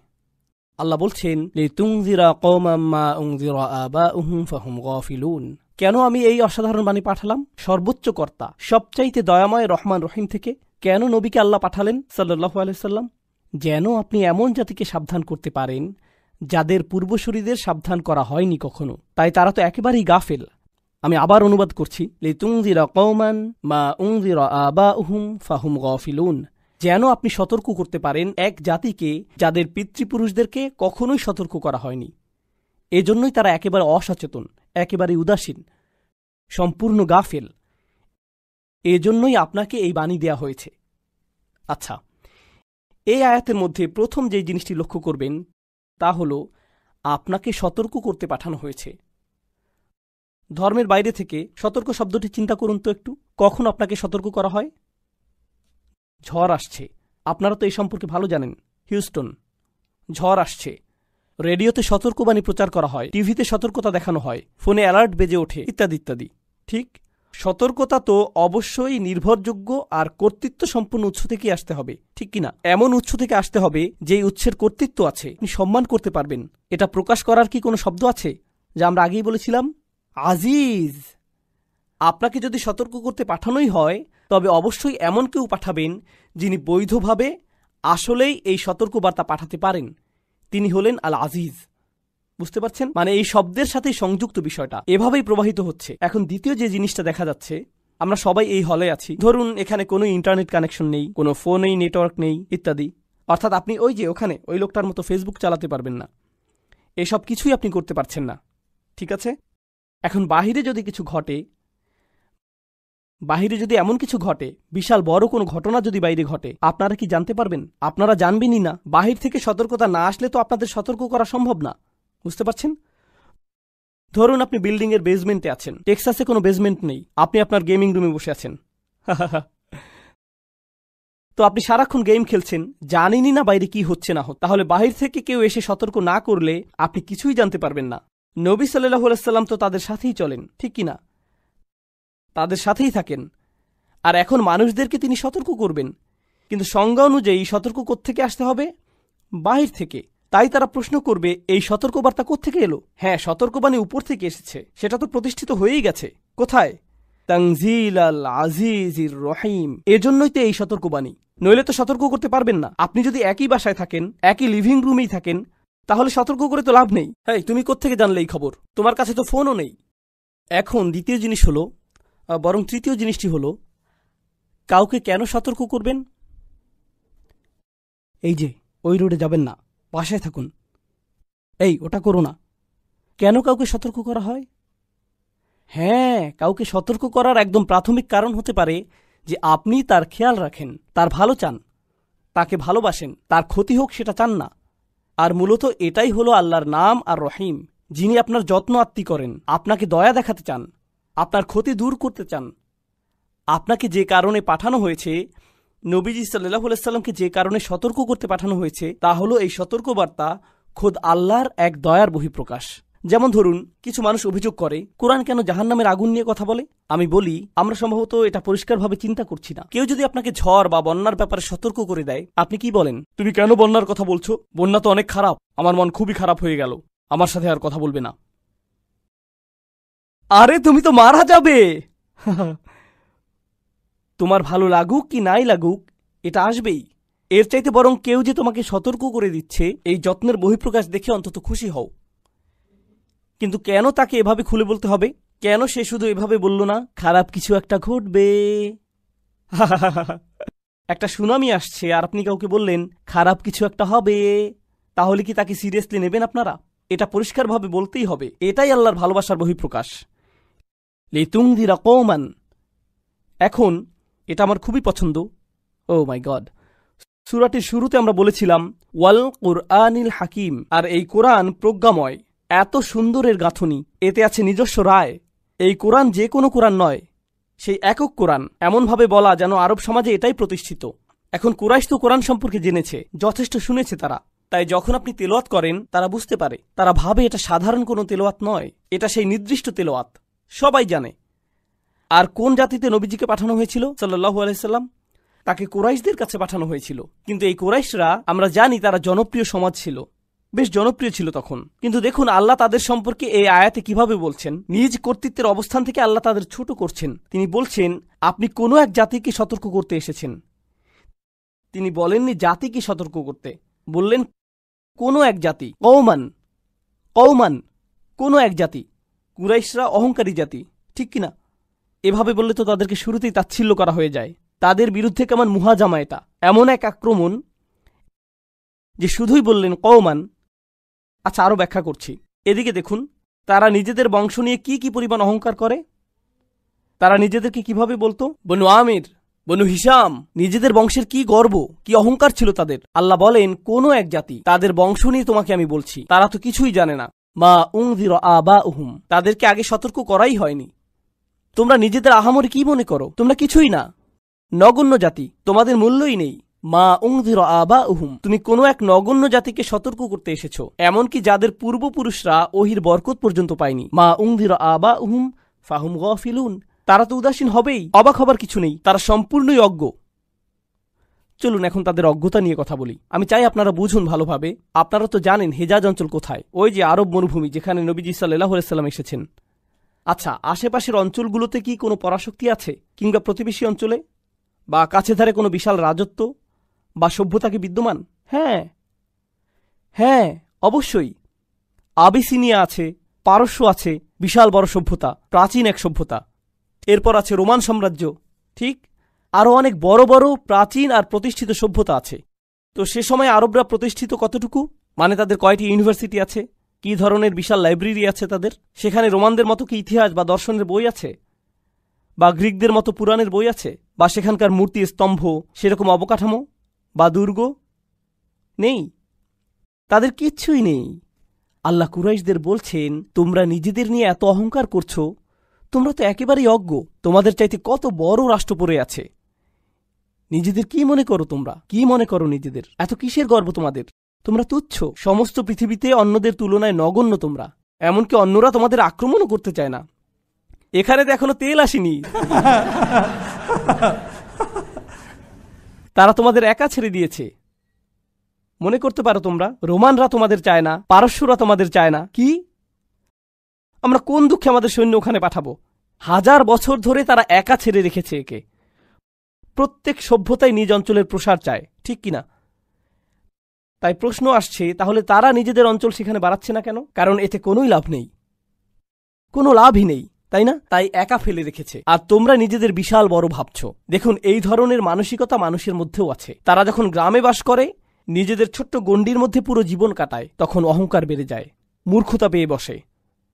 আল্লাহ বলছেন, লিতুনযিরা কওমান মা উনযিরা আবাউহুম ফাহুম গাফিলুন। কেন আমি এই অসাধারণ বাণী পাঠালাম? সর্বোচ্চ কর্তা, সবচাইতে দয়াময় রহমান রহিম থেকে কেন নবীকে আল্লাহ পাঠালেন সাল্লাল্লাহু আলাইহি সাল্লাম? যেন আপনি এমন জাতিকে সাবধান করতে পারেন যাদের পূর্বসূরীদের সাবধান করা হয়নি কখনো, তাই তারা তো একেবারেই গাফেল। আমি আবার অনুবাদ করছি, লিতুনযিরা কওমান মা উনযিরা আবাউহুম ফাহুম গাফিলুন। যেন আপনি সতর্ক করতে পারেন এক জাতিকে যাদের পিতৃপুরুষদেরকে কখনোই সতর্ক করা হয়নি, এজন্যই তারা একেবারে অসচেতন, একেবারে উদাসীন, সম্পূর্ণ গাফেল। এজন্যই আপনাকে এই বাণী দেয়া হয়েছে। আচ্ছা, এই আয়াতের মধ্যে প্রথম যে জিনিসটি লক্ষ্য করবেন তা হল আপনাকে সতর্ক করতে পাঠানো হয়েছে। ধর্মের বাইরে থেকে সতর্ক শব্দটি চিন্তা করুন তো একটু। কখন আপনাকে সতর্ক করা হয়? ঝড় আসছে, আপনারা তো এই সম্পর্কে ভালো জানেন। হিউস্টন, ঝড় আসছে। রেডিওতে সতর্কবাণী প্রচার করা হয়, টিভিতে সতর্কতা দেখানো হয়, ফোনে অ্যালার্ট বেজে ওঠে, ইত্যাদি ইত্যাদি। ঠিক, সতর্কতা তো অবশ্যই নির্ভরযোগ্য আর কর্তৃত্ব সম্পন্ন উৎস থেকেই আসতে হবে, ঠিক কিনা? এমন উৎস থেকে আসতে হবে যেই উৎসের কর্তৃত্ব আছে, আপনি সম্মান করতে পারবেন। এটা প্রকাশ করার কি কোনো শব্দ আছে? যা আমরা আগেই বলেছিলাম, আজিজ। আপনাকে যদি সতর্ক করতে পাঠানোই হয়, তবে অবশ্যই এমন কেউ পাঠাবেন যিনি বৈধভাবে আসলেই এই সতর্কবার্তা পাঠাতে পারেন। তিনি হলেন আল আজিজ। বুঝতে পারছেন? মানে এই শব্দের সাথেই সংযুক্ত বিষয়টা এভাবেই প্রবাহিত হচ্ছে। এখন দ্বিতীয় যে জিনিসটা দেখা যাচ্ছে, আমরা সবাই এই হলে আছি, ধরুন এখানে কোনো ইন্টারনেট কানেকশন নেই, কোনো ফোনেই নেটওয়ার্ক নেই, ইত্যাদি। অর্থাৎ আপনি ওই যে ওখানে ওই লোকটার মতো ফেসবুক চালাতে পারবেন না, এসব কিছুই আপনি করতে পারছেন না, ঠিক আছে? এখন বাহিরে যদি কিছু ঘটে, বাহিরে যদি এমন কিছু ঘটে, বিশাল বড় কোনো ঘটনা যদি বাইরে ঘটে, আপনারা কি জানতে পারবেন? আপনারা জানবেনই না। বাহির থেকে সতর্কতা না আসলে তো আপনাদের সতর্ক করা সম্ভব না। বুঝতে পারছেন? ধরুন আপনি বিল্ডিং এর বেসমেন্টে আছেন, টেক্সাসে কোনো বেসমেন্ট নেই, আপনি আপনার গেমিং রুমে বসে আছেন। তো আপনি সারাক্ষণ গেম খেলছেন, জানেনই না বাইরে কি হচ্ছে না হচ্ছে। তাহলে বাহির থেকে কেউ এসে সতর্ক না করলে আপনি কিছুই জানতে পারবেন না। নবী সাল্লাল্লাহু আলাইহি সাল্লাম তো তাদের সাথেই চলেন, ঠিক কিনা? তাদের সাথেই থাকেন, আর এখন মানুষদেরকে তিনি সতর্ক করবেন। কিন্তু সংজ্ঞা অনুযায়ী সতর্ক কোত্থেকে আসতে হবে? বাহির থেকে। তাই তারা প্রশ্ন করবে, এই সতর্কবার্তা কোত্থেকে এলো? হ্যাঁ, সতর্কবাণী উপর থেকে এসেছে, সেটা তো প্রতিষ্ঠিত হয়েই গেছে। কোথায়? তানজিল আল আজিজির রহিম। এজন্যই তো এই সতর্কবাণী, নইলে তো সতর্ক করতে পারবেন না। আপনি যদি একই বাসায় থাকেন, একই লিভিং রুমেই থাকেন, তাহলে সতর্ক করে তো লাভ নেই। হ্যাঁ, তুমি কোত্থেকে জানলে এই খবর? তোমার কাছে তো ফোনও নেই। এখন দ্বিতীয় জিনিস হলো, বরং তৃতীয় জিনিসটি হলো, কাউকে কেন সতর্ক করবেন? এই যে ওই রোডে যাবেন না, বাসায় থাকুন, এই ওটা করো না। কেন কাউকে সতর্ক করা হয়? হ্যাঁ, কাউকে সতর্ক করার একদম প্রাথমিক কারণ হতে পারে যে আপনি তার খেয়াল রাখেন, তার ভালো চান, তাকে ভালোবাসেন, তার ক্ষতি হোক সেটা চান না। আর মূলত এটাই হলো আল্লাহর নাম আর রহিম, যিনি আপনার যত্ন আত্মি করেন, আপনাকে দয়া দেখাতে চান, আপনার ক্ষতি দূর করতে চান। আপনাকে যে কারণে পাঠানো হয়েছে, নবীজি সাল্লাল্লাহু আলাইহি সাল্লামকে যে কারণে সতর্ক করতে পাঠানো হয়েছে, তা হলো এই সতর্কবার্তা খোদ আল্লাহর এক দয়ার বহিঃপ্রকাশ। যেমন ধরুন, কিছু মানুষ অভিযোগ করে কোরআন কেন জাহান্নামের আগুন নিয়ে কথা বলে। আমি বলি, আমরা সম্ভবত এটা পরিষ্কারভাবে চিন্তা করছি না। কেউ যদি আপনাকে ঝড় বা বন্যার ব্যাপারে সতর্ক করে দেয়, আপনি কি বলেন? তুমি কেন বন্যার কথা বলছো? বন্যা তো অনেক খারাপ, আমার মন খুবই খারাপ হয়ে গেল, আমার সাথে আর কথা বলবে না। আরে তুমি তো মারা যাবে। তোমার ভালো লাগুক কি নাই লাগুক, এটা আসবেই। এর চাইতে বরং কেউ যে তোমাকে সতর্ক করে দিচ্ছে, এই যত্নের বহিঃপ্রকাশ দেখে অন্তত খুশি হও। কিন্তু কেন তাকে এভাবে খুলে বলতে হবে? কেন সে শুধু এভাবে বলল না, খারাপ কিছু একটা ঘটবে? একটা সুনামি আসছে আর আপনি কাউকে বললেন খারাপ কিছু একটা হবে, তাহলে কি তাকে সিরিয়াসলি নেবেন আপনারা? এটা পরিষ্কারভাবে বলতেই হবে। এটাই আল্লাহর ভালোবাসার বহিঃপ্রকাশ। লিতুনযিরা কওমান। এখন এটা আমার খুবই পছন্দ। ও মাই গড, সূরাটির শুরুতে আমরা বলেছিলাম ওয়াল কুরআনিল হাকিম, আর এই কোরআন প্রজ্ঞাময়। এত সুন্দরের গাঁথনি, এতে আছে নিজস্ব রায়। এই কোরআন যে কোনো কোরআন নয়, সেই একক কোরআন। এমনভাবে বলা যেন আরব সমাজে এটাই প্রতিষ্ঠিত। এখন কুরাইশ তো কোরআন সম্পর্কে জেনেছে, যথেষ্ট শুনেছে তারা। তাই যখন আপনি তেলাওয়াত করেন, তারা বুঝতে পারে, তারা ভাবে এটা সাধারণ কোনো তেলাওয়াত নয়, এটা সেই নির্দিষ্ট তেলাওয়াত, সবাই জানে। আর কোন জাতিতে নবীজিকে পাঠানো হয়েছিল সাল্লাল্লাহু আলাইহি সাল্লাম? তাকে কুরাইশদের কাছে পাঠানো হয়েছিল। কিন্তু এই কুরাইশরা, আমরা জানি তারা জনপ্রিয় সমাজ ছিল, বেশ জনপ্রিয় ছিল তখন। কিন্তু দেখুন আল্লাহ তাদের সম্পর্কে এই আয়াতে কিভাবে বলছেন। নিজ কর্তৃত্বের অবস্থান থেকে আল্লাহ তাদের ছোট করছেন। তিনি বলছেন, আপনি কোনো এক জাতিকে সতর্ক করতে এসেছেন। তিনি বলেননি জাতিকে সতর্ক করতে, বললেন কোনো এক জাতি। কওমান, কওমান, কোনো এক জাতি। কুরাইশরা অহংকারী জাতি, ঠিক কিনা? এভাবে বললে তো তাদেরকে শুরুতেই তাচ্ছিল্য করা হয়ে যায়। তাদের বিরুদ্ধে কেমন মুহাজামা এটা, এমন এক আক্রমণ যে শুধুই বললেন কওমান। আচ্ছা, আরো ব্যাখ্যা করছি। এদিকে দেখুন, তারা নিজেদের বংশ নিয়ে কি কি পরিমাণ অহংকার করে। তারা নিজেদেরকে কিভাবে বলতো? বনু আমির, বনু হিসাম। নিজেদের বংশের কি গর্ব, কি অহংকার ছিল তাদের। আল্লাহ বলেন কোন এক জাতি, তাদের বংশ নিয়ে তোমাকে আমি বলছি, তারা তো কিছুই জানে না। মা উনযিরা আবাউহুম, তাদেরকে আগে সতর্ক করাই হয়নি। তোমরা নিজেদের আহামরি কি মনে করো? তোমরা কিছুই না, নগণ্য জাতি, তোমাদের মূল্যই নেই। মা উনযিরা আবাউহুম, তুমি কোনো এক নগণ্য জাতিকে সতর্ক করতে এসেছো, এমনকি যাদের পূর্বপুরুষরা ওহির বরকত পর্যন্ত পায়নি। মা উনযিরা আবাউহুম ফাহুম গাফিলুন, তারা তো উদাসীন হবেই, অবাক হবার কিছু নেই, তারা সম্পূর্ণই অজ্ঞ। চলুন এখন তাদের অজ্ঞতা নিয়ে কথা বলি। আমি চাই আপনারা বুঝুন ভালোভাবে। আপনারা তো জানেন হেজাজ অঞ্চল কোথায়, ওই যে আরব মরুভূমি যেখানে নবীজি সাল্লাল্লাহু আলাইহি সাল্লাম এসেছেন। আচ্ছা, আশেপাশের অঞ্চলগুলোতে কি কোনো পরাশক্তি আছে? কিংবা প্রতিবেশী অঞ্চলে বা কাছে ধারে কোনো বিশাল রাজত্ব বা সভ্যতা কি বিদ্যমান? হ্যাঁ হ্যাঁ, অবশ্যই। আবিসিনিয়া আছে, পারস্য আছে, বিশাল বড় সভ্যতা, প্রাচীন এক সভ্যতা। এরপর আছে রোমান সাম্রাজ্য, ঠিক? আরও অনেক বড় বড় প্রাচীন আর প্রতিষ্ঠিত সভ্যতা আছে। তো সে সময় আরবরা প্রতিষ্ঠিত কতটুকু? মানে তাদের কয়টি ইউনিভার্সিটি আছে, কি ধরনের বিশাল লাইব্রেরি আছে তাদের? সেখানে রোমানদের মতো কি ইতিহাস বা দর্শনের বই আছে, বা গ্রিকদের মতো পুরাণের বই আছে, বা সেখানকার মূর্তি স্তম্ভ সেরকম অবকাঠামো বা দুর্গ? নেই, তাদের কিচ্ছুই নেই। আল্লাহ কুরাইশদের বলছেন, তোমরা নিজেদের নিয়ে এত অহংকার করছো, তোমরা তো একেবারেই অজ্ঞ। তোমাদের চাইতে কত বড় রাষ্ট্র পড়ে আছে। নিজেদের কি মনে করো? তোমরা কি মনে করো নিজেদের? এত কিসের গর্ব তোমাদের? তোমরা তুচ্ছ, সমস্ত পৃথিবীতে অন্যদের তুলনায় নগণ্য তোমরা। এমনকি অন্যরা তোমাদের আক্রমণও করতে চায় না। এখানে তো এখনো তেল আসেনি। তারা তোমাদের একা ছেড়ে দিয়েছে। মনে করতে পারো তোমরা রোমানরা তোমাদের চায় না, পারস্যরা তোমাদের চায় না। কি? আমরা কোন দুঃখে আমাদের সৈন্য ওখানে পাঠাবো? 1000 বছর ধরে তারা একা ছেড়ে রেখেছে একে। প্রত্যেক সভ্যতাই নিজ অঞ্চলের প্রসার চায়, ঠিক কিনা? তাই প্রশ্ন আসছে, তাহলে তারা নিজেদের অঞ্চল সেখানে বাড়াচ্ছে না কেন? কারণ এতে কোনোই লাভ নেই, কোনো লাভই নেই, তাই না? তাই একা ফেলে রেখেছে। আর তোমরা নিজেদের বিশাল বড় ভাবছ। দেখুন, এই ধরনের মানসিকতা মানুষের মধ্যেও আছে। তারা যখন গ্রামে বাস করে, নিজেদের ছোট্ট গণ্ডির মধ্যে পুরো জীবন কাটায়, তখন অহংকার বেড়ে যায়, মূর্খতা পেয়ে বসে,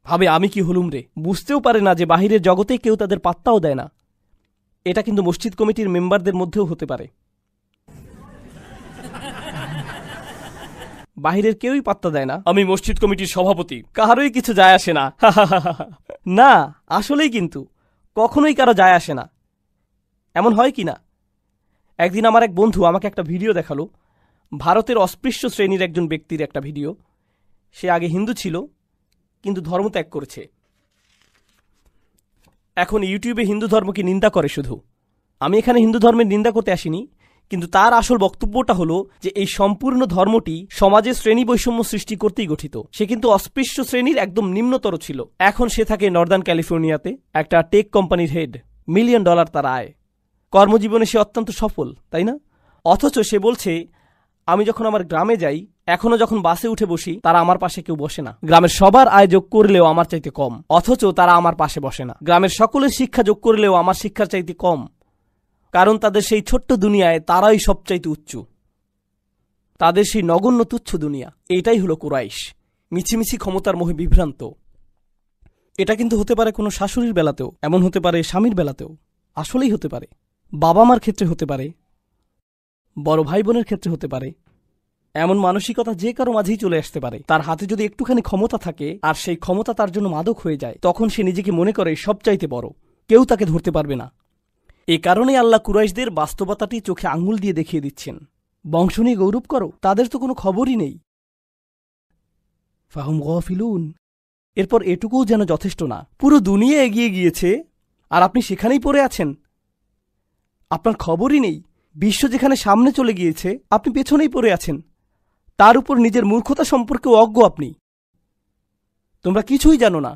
ভাবে আমি কি হলুম রে। বুঝতেও পারে না যে বাহিরের জগতে কেউ তাদের পাত্তাও দেয় না। এটা কিন্তু মসজিদ কমিটির মেম্বারদের মধ্যেও হতে পারে। বাহিরের কেউই পাত্তা দেয় না, আমি মসজিদ কমিটির সভাপতি, কারোই কিছু যায় আসে না। না, আসলেই কিন্তু কখনোই কারো যায় আসে না। এমন হয় কি না? একদিন আমার এক বন্ধু আমাকে একটা ভিডিও দেখালো, ভারতের অস্পৃশ্য শ্রেণীর একজন ব্যক্তির একটা ভিডিও। সে আগে হিন্দু ছিল, কিন্তু ধর্ম ত্যাগ করেছে। এখন ইউটিউবে হিন্দু ধর্মকে নিন্দা করে শুধু। আমি এখানে হিন্দু ধর্মের নিন্দা করতে আসিনি, কিন্তু তার আসল বক্তব্যটা হলো যে এই সম্পূর্ণ ধর্মটি সমাজে শ্রেণী বৈষম্য সৃষ্টি করতেই গঠিত। সে কিন্তু অস্পৃশ্য শ্রেণীর একদম নিম্নতর ছিল। এখন সে থাকে নর্দার্ন ক্যালিফোর্নিয়াতে, একটা টেক কোম্পানির হেড, $1 মিলিয়ন তার আয়, কর্মজীবনে সে অত্যন্ত সফল, তাই না? অথচ সে বলছে, আমি যখন আমার গ্রামে যাই, এখনো যখন বাসে উঠে বসি, তারা আমার পাশে কেউ বসে না। গ্রামের সবার আয় যোগ করলেও আমার চাইতে কম, অথচ তারা আমার পাশে বসে না। গ্রামের সকলের শিক্ষা যোগ করলেও আমার শিক্ষার চাইতে কম, কারণ তাদের সেই ছোট্ট দুনিয়ায় তারাই সবচাইতে উচ্চ, তাদের সেই নগণ্য তুচ্ছ দুনিয়া। এটাই হলো কুরাইশ, মিছিমিছি ক্ষমতার মোহে বিভ্রান্ত। এটা কিন্তু হতে পারে কোনো শাশুড়ির বেলাতেও, এমন হতে পারে স্বামীর বেলাতেও, আসলেই হতে পারে, বাবা মার ক্ষেত্রে হতে পারে, বড় ভাই বোনের ক্ষেত্রে হতে পারে। এমন মানসিকতা যে কারো মাঝেই চলে আসতে পারে। তার হাতে যদি একটুখানি ক্ষমতা থাকে আর সেই ক্ষমতা তার জন্য মাদক হয়ে যায়, তখন সে নিজেকে মনে করে সবচাইতে বড়, কেউ তাকে ধরতে পারবে না। এ কারণেই আল্লাহ কুরাইশদের বাস্তবতাটি চোখে আঙুল দিয়ে দেখিয়ে দিচ্ছেন। বংশ নিয়ে গৌরব করো, তাদের তো কোনো খবরই নেই। ফাহুম গাফিলুন। এরপর এটুকুও যেন যথেষ্ট না, পুরো দুনিয়া এগিয়ে গিয়েছে আর আপনি সেখানেই পড়ে আছেন, আপনার খবরই নেই। বিশ্ব যেখানে সামনে চলে গিয়েছে, আপনি পেছনেই পড়ে আছেন। তার উপর নিজের মূর্খতা সম্পর্কেও অজ্ঞ আপনি। তোমরা কিছুই জানো না,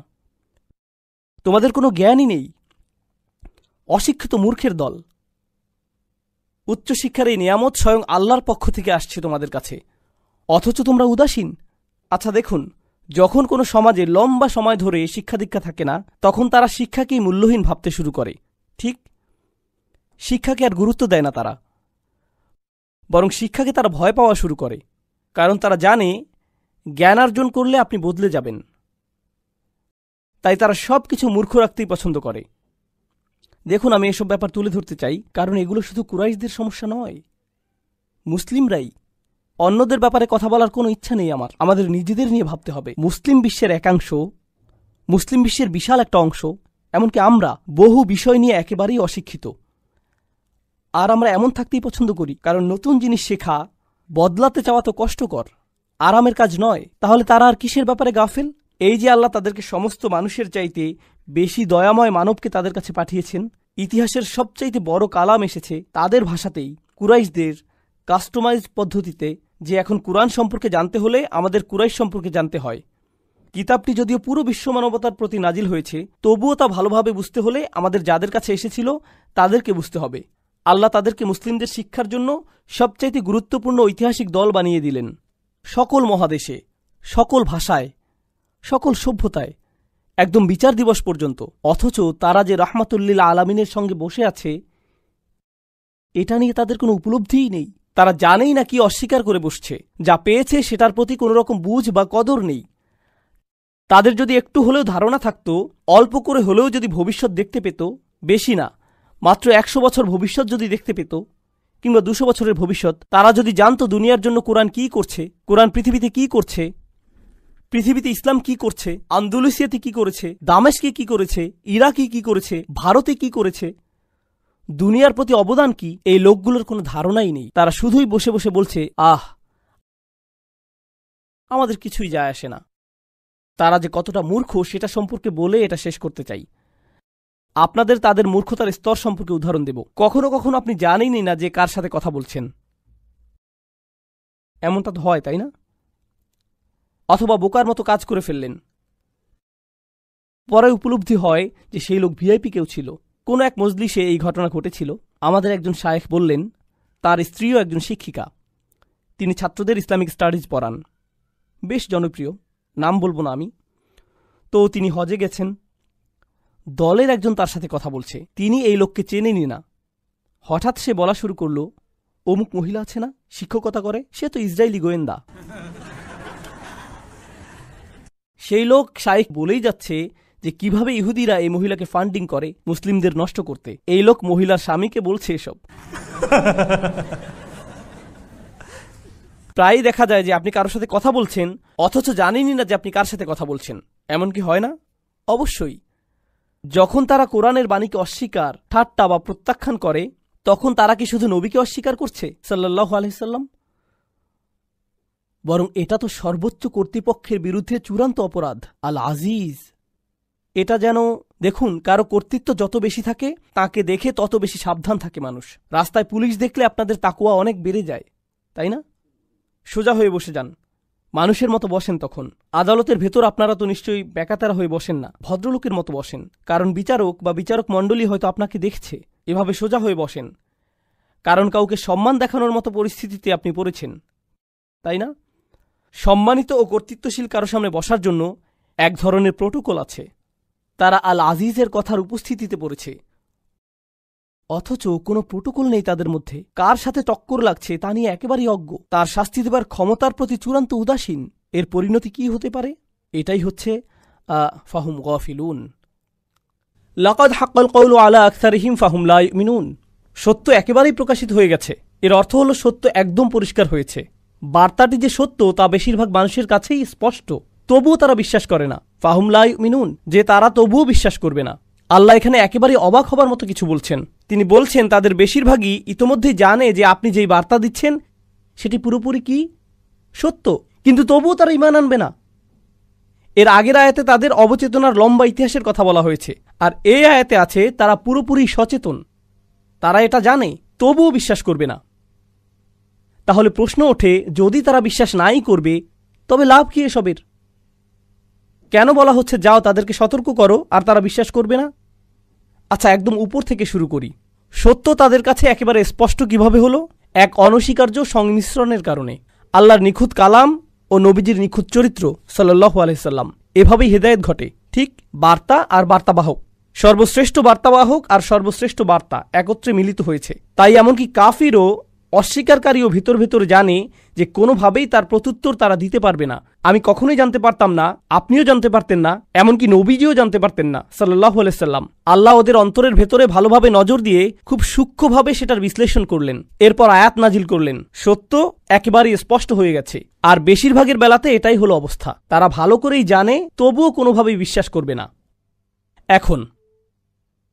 তোমাদের কোনো জ্ঞানই নেই। অশিক্ষিত মূর্খের দল। উচ্চশিক্ষার এই নিয়ামত স্বয়ং আল্লাহর পক্ষ থেকে আসছে তোমাদের কাছে, অথচ তোমরা উদাসীন। আচ্ছা দেখুন, যখন কোনো সমাজে লম্বা সময় ধরে শিক্ষা দীক্ষা থাকে না, তখন তারা শিক্ষাকেই মূল্যহীন ভাবতে শুরু করে। ঠিক, শিক্ষাকে আর গুরুত্ব দেয় না তারা, বরং শিক্ষাকে তারা ভয় পাওয়া শুরু করে। কারণ তারা জানে জ্ঞান অর্জন করলে আপনি বদলে যাবেন, তাই তারা সব কিছু মূর্খ রাখতেই পছন্দ করে। দেখুন, আমি এসব ব্যাপার তুলে ধরতে চাই কারণ এগুলো শুধু কুরাইশদের সমস্যা নয়, মুসলিমরাই। অন্যদের ব্যাপারে কথা বলার কোনো ইচ্ছা নেই আমার, আমাদের নিজেদের নিয়ে ভাবতে হবে। মুসলিম বিশ্বের একাংশ, মুসলিম বিশ্বের বিশাল একটা অংশ, এমনকি আমরা বহু বিষয় নিয়ে একেবারেই অশিক্ষিত। আর আমরা এমন থাকতেই পছন্দ করি, কারণ নতুন জিনিস শেখা, বদলাতে চাওয়া তো কষ্টকর, আরামের কাজ নয়। তাহলে তারা আর কিসের ব্যাপারে গাফেল? এই যে আল্লাহ তাদেরকে সমস্ত মানুষের চাইতে বেশি দয়াময় মানবকে তাদের কাছে পাঠিয়েছেন, ইতিহাসের সবচাইতে বড় কালাম এসেছে তাদের ভাষাতেই, কুরাইশদের কাস্টমাইজড পদ্ধতিতে, যে এখন কুরআন সম্পর্কে জানতে হলে আমাদের কুরাইশ সম্পর্কে জানতে হয়। কিতাবটি যদিও পুরো বিশ্ব মানবতার প্রতি নাজিল হয়েছে, তবুও তা ভালোভাবে বুঝতে হলে আমাদের যাদের কাছে এসেছিল তাদেরকে বুঝতে হবে। আল্লাহ তাদেরকে মুসলিমদের শিক্ষার জন্য সবচাইতে গুরুত্বপূর্ণ ঐতিহাসিক দল বানিয়ে দিলেন, সকল মহাদেশে, সকল ভাষায়, সকল সভ্যতায়, একদম বিচার দিবস পর্যন্ত। অথচ তারা যে রাহমাতুল্লিল আলামিনের সঙ্গে বসে আছে, এটা নিয়ে তাদের কোনো উপলব্ধিই নেই। তারা জানেই না কি অস্বীকার করে বসছে। যা পেয়েছে সেটার প্রতি কোনো রকম বুঝ বা কদর নেই। তাদের যদি একটু হলেও ধারণা থাকত, অল্প করে হলেও যদি ভবিষ্যৎ দেখতে পেত, বেশি না, মাত্র 100 বছর ভবিষ্যৎ যদি দেখতে পেত, কিংবা 200 বছরের ভবিষ্যৎ, তারা যদি জানতো দুনিয়ার জন্য কোরআন কি করছে, কোরআন পৃথিবীতে কি করছে, পৃথিবীতে ইসলাম কি করছে, আন্দোলুসিয়াতে কি করেছে, দামেস্কে কি করেছে, ইরাকে কি করেছে, ভারতে কি করেছে, দুনিয়ার প্রতি অবদান কি, এই লোকগুলোর কোনো ধারণাই নেই। তারা শুধুই বসে বসে বলছে, আমাদের কিছুই যায় আসে না। তারা যে কতটা মূর্খ সেটা সম্পর্কে বলে এটা শেষ করতে চাই। আপনাদের তাদের মূর্খতার স্তর সম্পর্কে উদাহরণ দেব। কখনো কখনো আপনি জানেনই না যে কার সাথে কথা বলছেন, এমনটা তো হয়, তাই না? অথবা বোকার মতো কাজ করে ফেললেন, পরে উপলব্ধি হয় যে সেই লোক ভিআইপি কেউ ছিল। কোনো এক মজলিসে এই ঘটনা ঘটেছিল। আমাদের একজন শায়েখ বললেন তার স্ত্রীও একজন শিক্ষিকা, তিনি ছাত্রদের ইসলামিক স্টাডিজ পড়ান, বেশ জনপ্রিয়, নাম বলবো না আমি। তো তিনি হজে গেছেন, দলের একজন তার সাথে কথা বলছে, তিনি এই লোককে চেনেনি না। হঠাৎ সে বলা শুরু করল, অমুক মহিলা আছে না, শিক্ষকতা করে, সে তো ইসরায়েলি গোয়েন্দা। সেই লোক শায়েখ বলেই যাচ্ছে যে কিভাবে ইহুদিরা এই মহিলাকে ফান্ডিং করে মুসলিমদের নষ্ট করতে। এই লোক মহিলার স্বামীকে বলছে এসব। প্রায়ই দেখা যায় যে আপনি কারোর সাথে কথা বলছেন অথচ জানেনই না যে আপনি কার সাথে কথা বলছেন। এমন কি হয় না? অবশ্যই। যখন তারা কোরআনের বাণীকে অস্বীকার, ঠাট্টা বা প্রত্যাখ্যান করে, তখন তারা কি শুধু নবীকে অস্বীকার করছে সাল্লাল্লাহু আলাইহি সাল্লাম? বরং এটা তো সর্বোচ্চ কর্তৃপক্ষের বিরুদ্ধে চূড়ান্ত অপরাধ। আল আজিজ, এটা যেন দেখুন, কারো কর্তৃত্ব যত বেশি থাকে তাকে দেখে তত বেশি সাবধান থাকে মানুষ। রাস্তায় পুলিশ দেখলে আপনাদের তাকুয়া অনেক বেড়ে যায়, তাই না? সোজা হয়ে বসে যান, মানুষের মতো বসেন। তখন আদালতের ভেতর আপনারা তো নিশ্চয়ই বেকাতারা হয়ে বসেন না, ভদ্রলোকের মতো বসেন, কারণ বিচারক বা বিচারক মণ্ডলী হয়তো আপনাকে দেখছে। এভাবে সোজা হয়ে বসেন, কারণ কাউকে সম্মান দেখানোর মতো পরিস্থিতিতে আপনি পড়েছেন, তাই না? সম্মানিত ও কর্তৃত্বশীল কারো সামনে বসার জন্য এক ধরনের প্রোটোকল আছে। তারা আল আজিজের কথার উপস্থিতিতে পড়েছে, অথচ কোনো প্রোটোকল নেই তাদের মধ্যে। কার সাথে টক্কর লাগছে তা নিয়ে একেবারেই অজ্ঞ, তার শাস্তি দেবার ক্ষমতার প্রতি চূড়ান্ত উদাসীন। এর পরিণতি কি হতে পারে? এটাই হচ্ছে ফাহুম গাফিলুন। লাকাদ হাক্কাল কওলু আলা আকসারিহিম ফাহুম লা ইউমিনুন। সত্য একেবারেই প্রকাশিত হয়ে গেছে। এর অর্থ হলো সত্য একদম পরিষ্কার হয়েছে। বার্তাটি যে সত্য তা বেশিরভাগ মানুষের কাছেই স্পষ্ট, তবুও তারা বিশ্বাস করে না। ফাহুম লা ইউমিনুন, যে তারা তবুও বিশ্বাস করবে না। আল্লাহ এখানে একেবারে অবাক হবার মতো কিছু বলছেন। তিনি বলছেন তাদের বেশিরভাগই ইতোমধ্যেই জানে যে আপনি যেই বার্তা দিচ্ছেন সেটি পুরোপুরি কি সত্য, কিন্তু তবুও তারা ঈমান আনবে না। এর আগের আয়াতে তাদের অবচেতনার লম্বা ইতিহাসের কথা বলা হয়েছে, আর এই আয়াতে আছে তারা পুরোপুরি সচেতন, তারা এটা জানে, তবুও বিশ্বাস করবে না। তাহলে প্রশ্ন ওঠে, যদি তারা বিশ্বাস নাই করবে তবে লাভ কি এসবের? কেন বলা হচ্ছে যাও তাদেরকে সতর্ক করো, আর তারা বিশ্বাস করবে না? আচ্ছা, একদম উপর থেকে শুরু করি। সত্য তাদের কাছে একেবারে স্পষ্ট কিভাবে হলো? এক অনস্বীকার্য সংমিশ্রণের কারণে। আল্লাহর নিখুঁত কালাম ও নবীজির নিখুঁত চরিত্র সাল্লাল্লাহু আলাইহি সাল্লাম, এভাবেই হেদায়েত ঘটে। ঠিক বার্তা আর বার্তাবাহক, সর্বশ্রেষ্ঠ বার্তাবাহক আর সর্বশ্রেষ্ঠ বার্তা একত্রে মিলিত হয়েছে। তাই এমনকি কাফিরও, অস্বীকারীও ভিতর ভেতর জানে যে কোনোভাবেই তার প্রত্যুত্তর তারা দিতে পারবে না। আমি কখনোই জানতে পারতাম না, আপনিও জানতে পারতেন না, এমনকি নবীজিও জানতে পারতেন না সাল্লাল্লাহু আলাইহি সাল্লাম। আল্লাহ ওদের অন্তরের ভেতরে ভালোভাবে নজর দিয়ে খুব সূক্ষ্মভাবে সেটার বিশ্লেষণ করলেন, এরপর আয়াত নাজিল করলেন। সত্য একেবারেই স্পষ্ট হয়ে গেছে, আর বেশিরভাগের বেলাতে এটাই হলো অবস্থা। তারা ভালো করেই জানে, তবুও কোনোভাবেই বিশ্বাস করবে না। এখন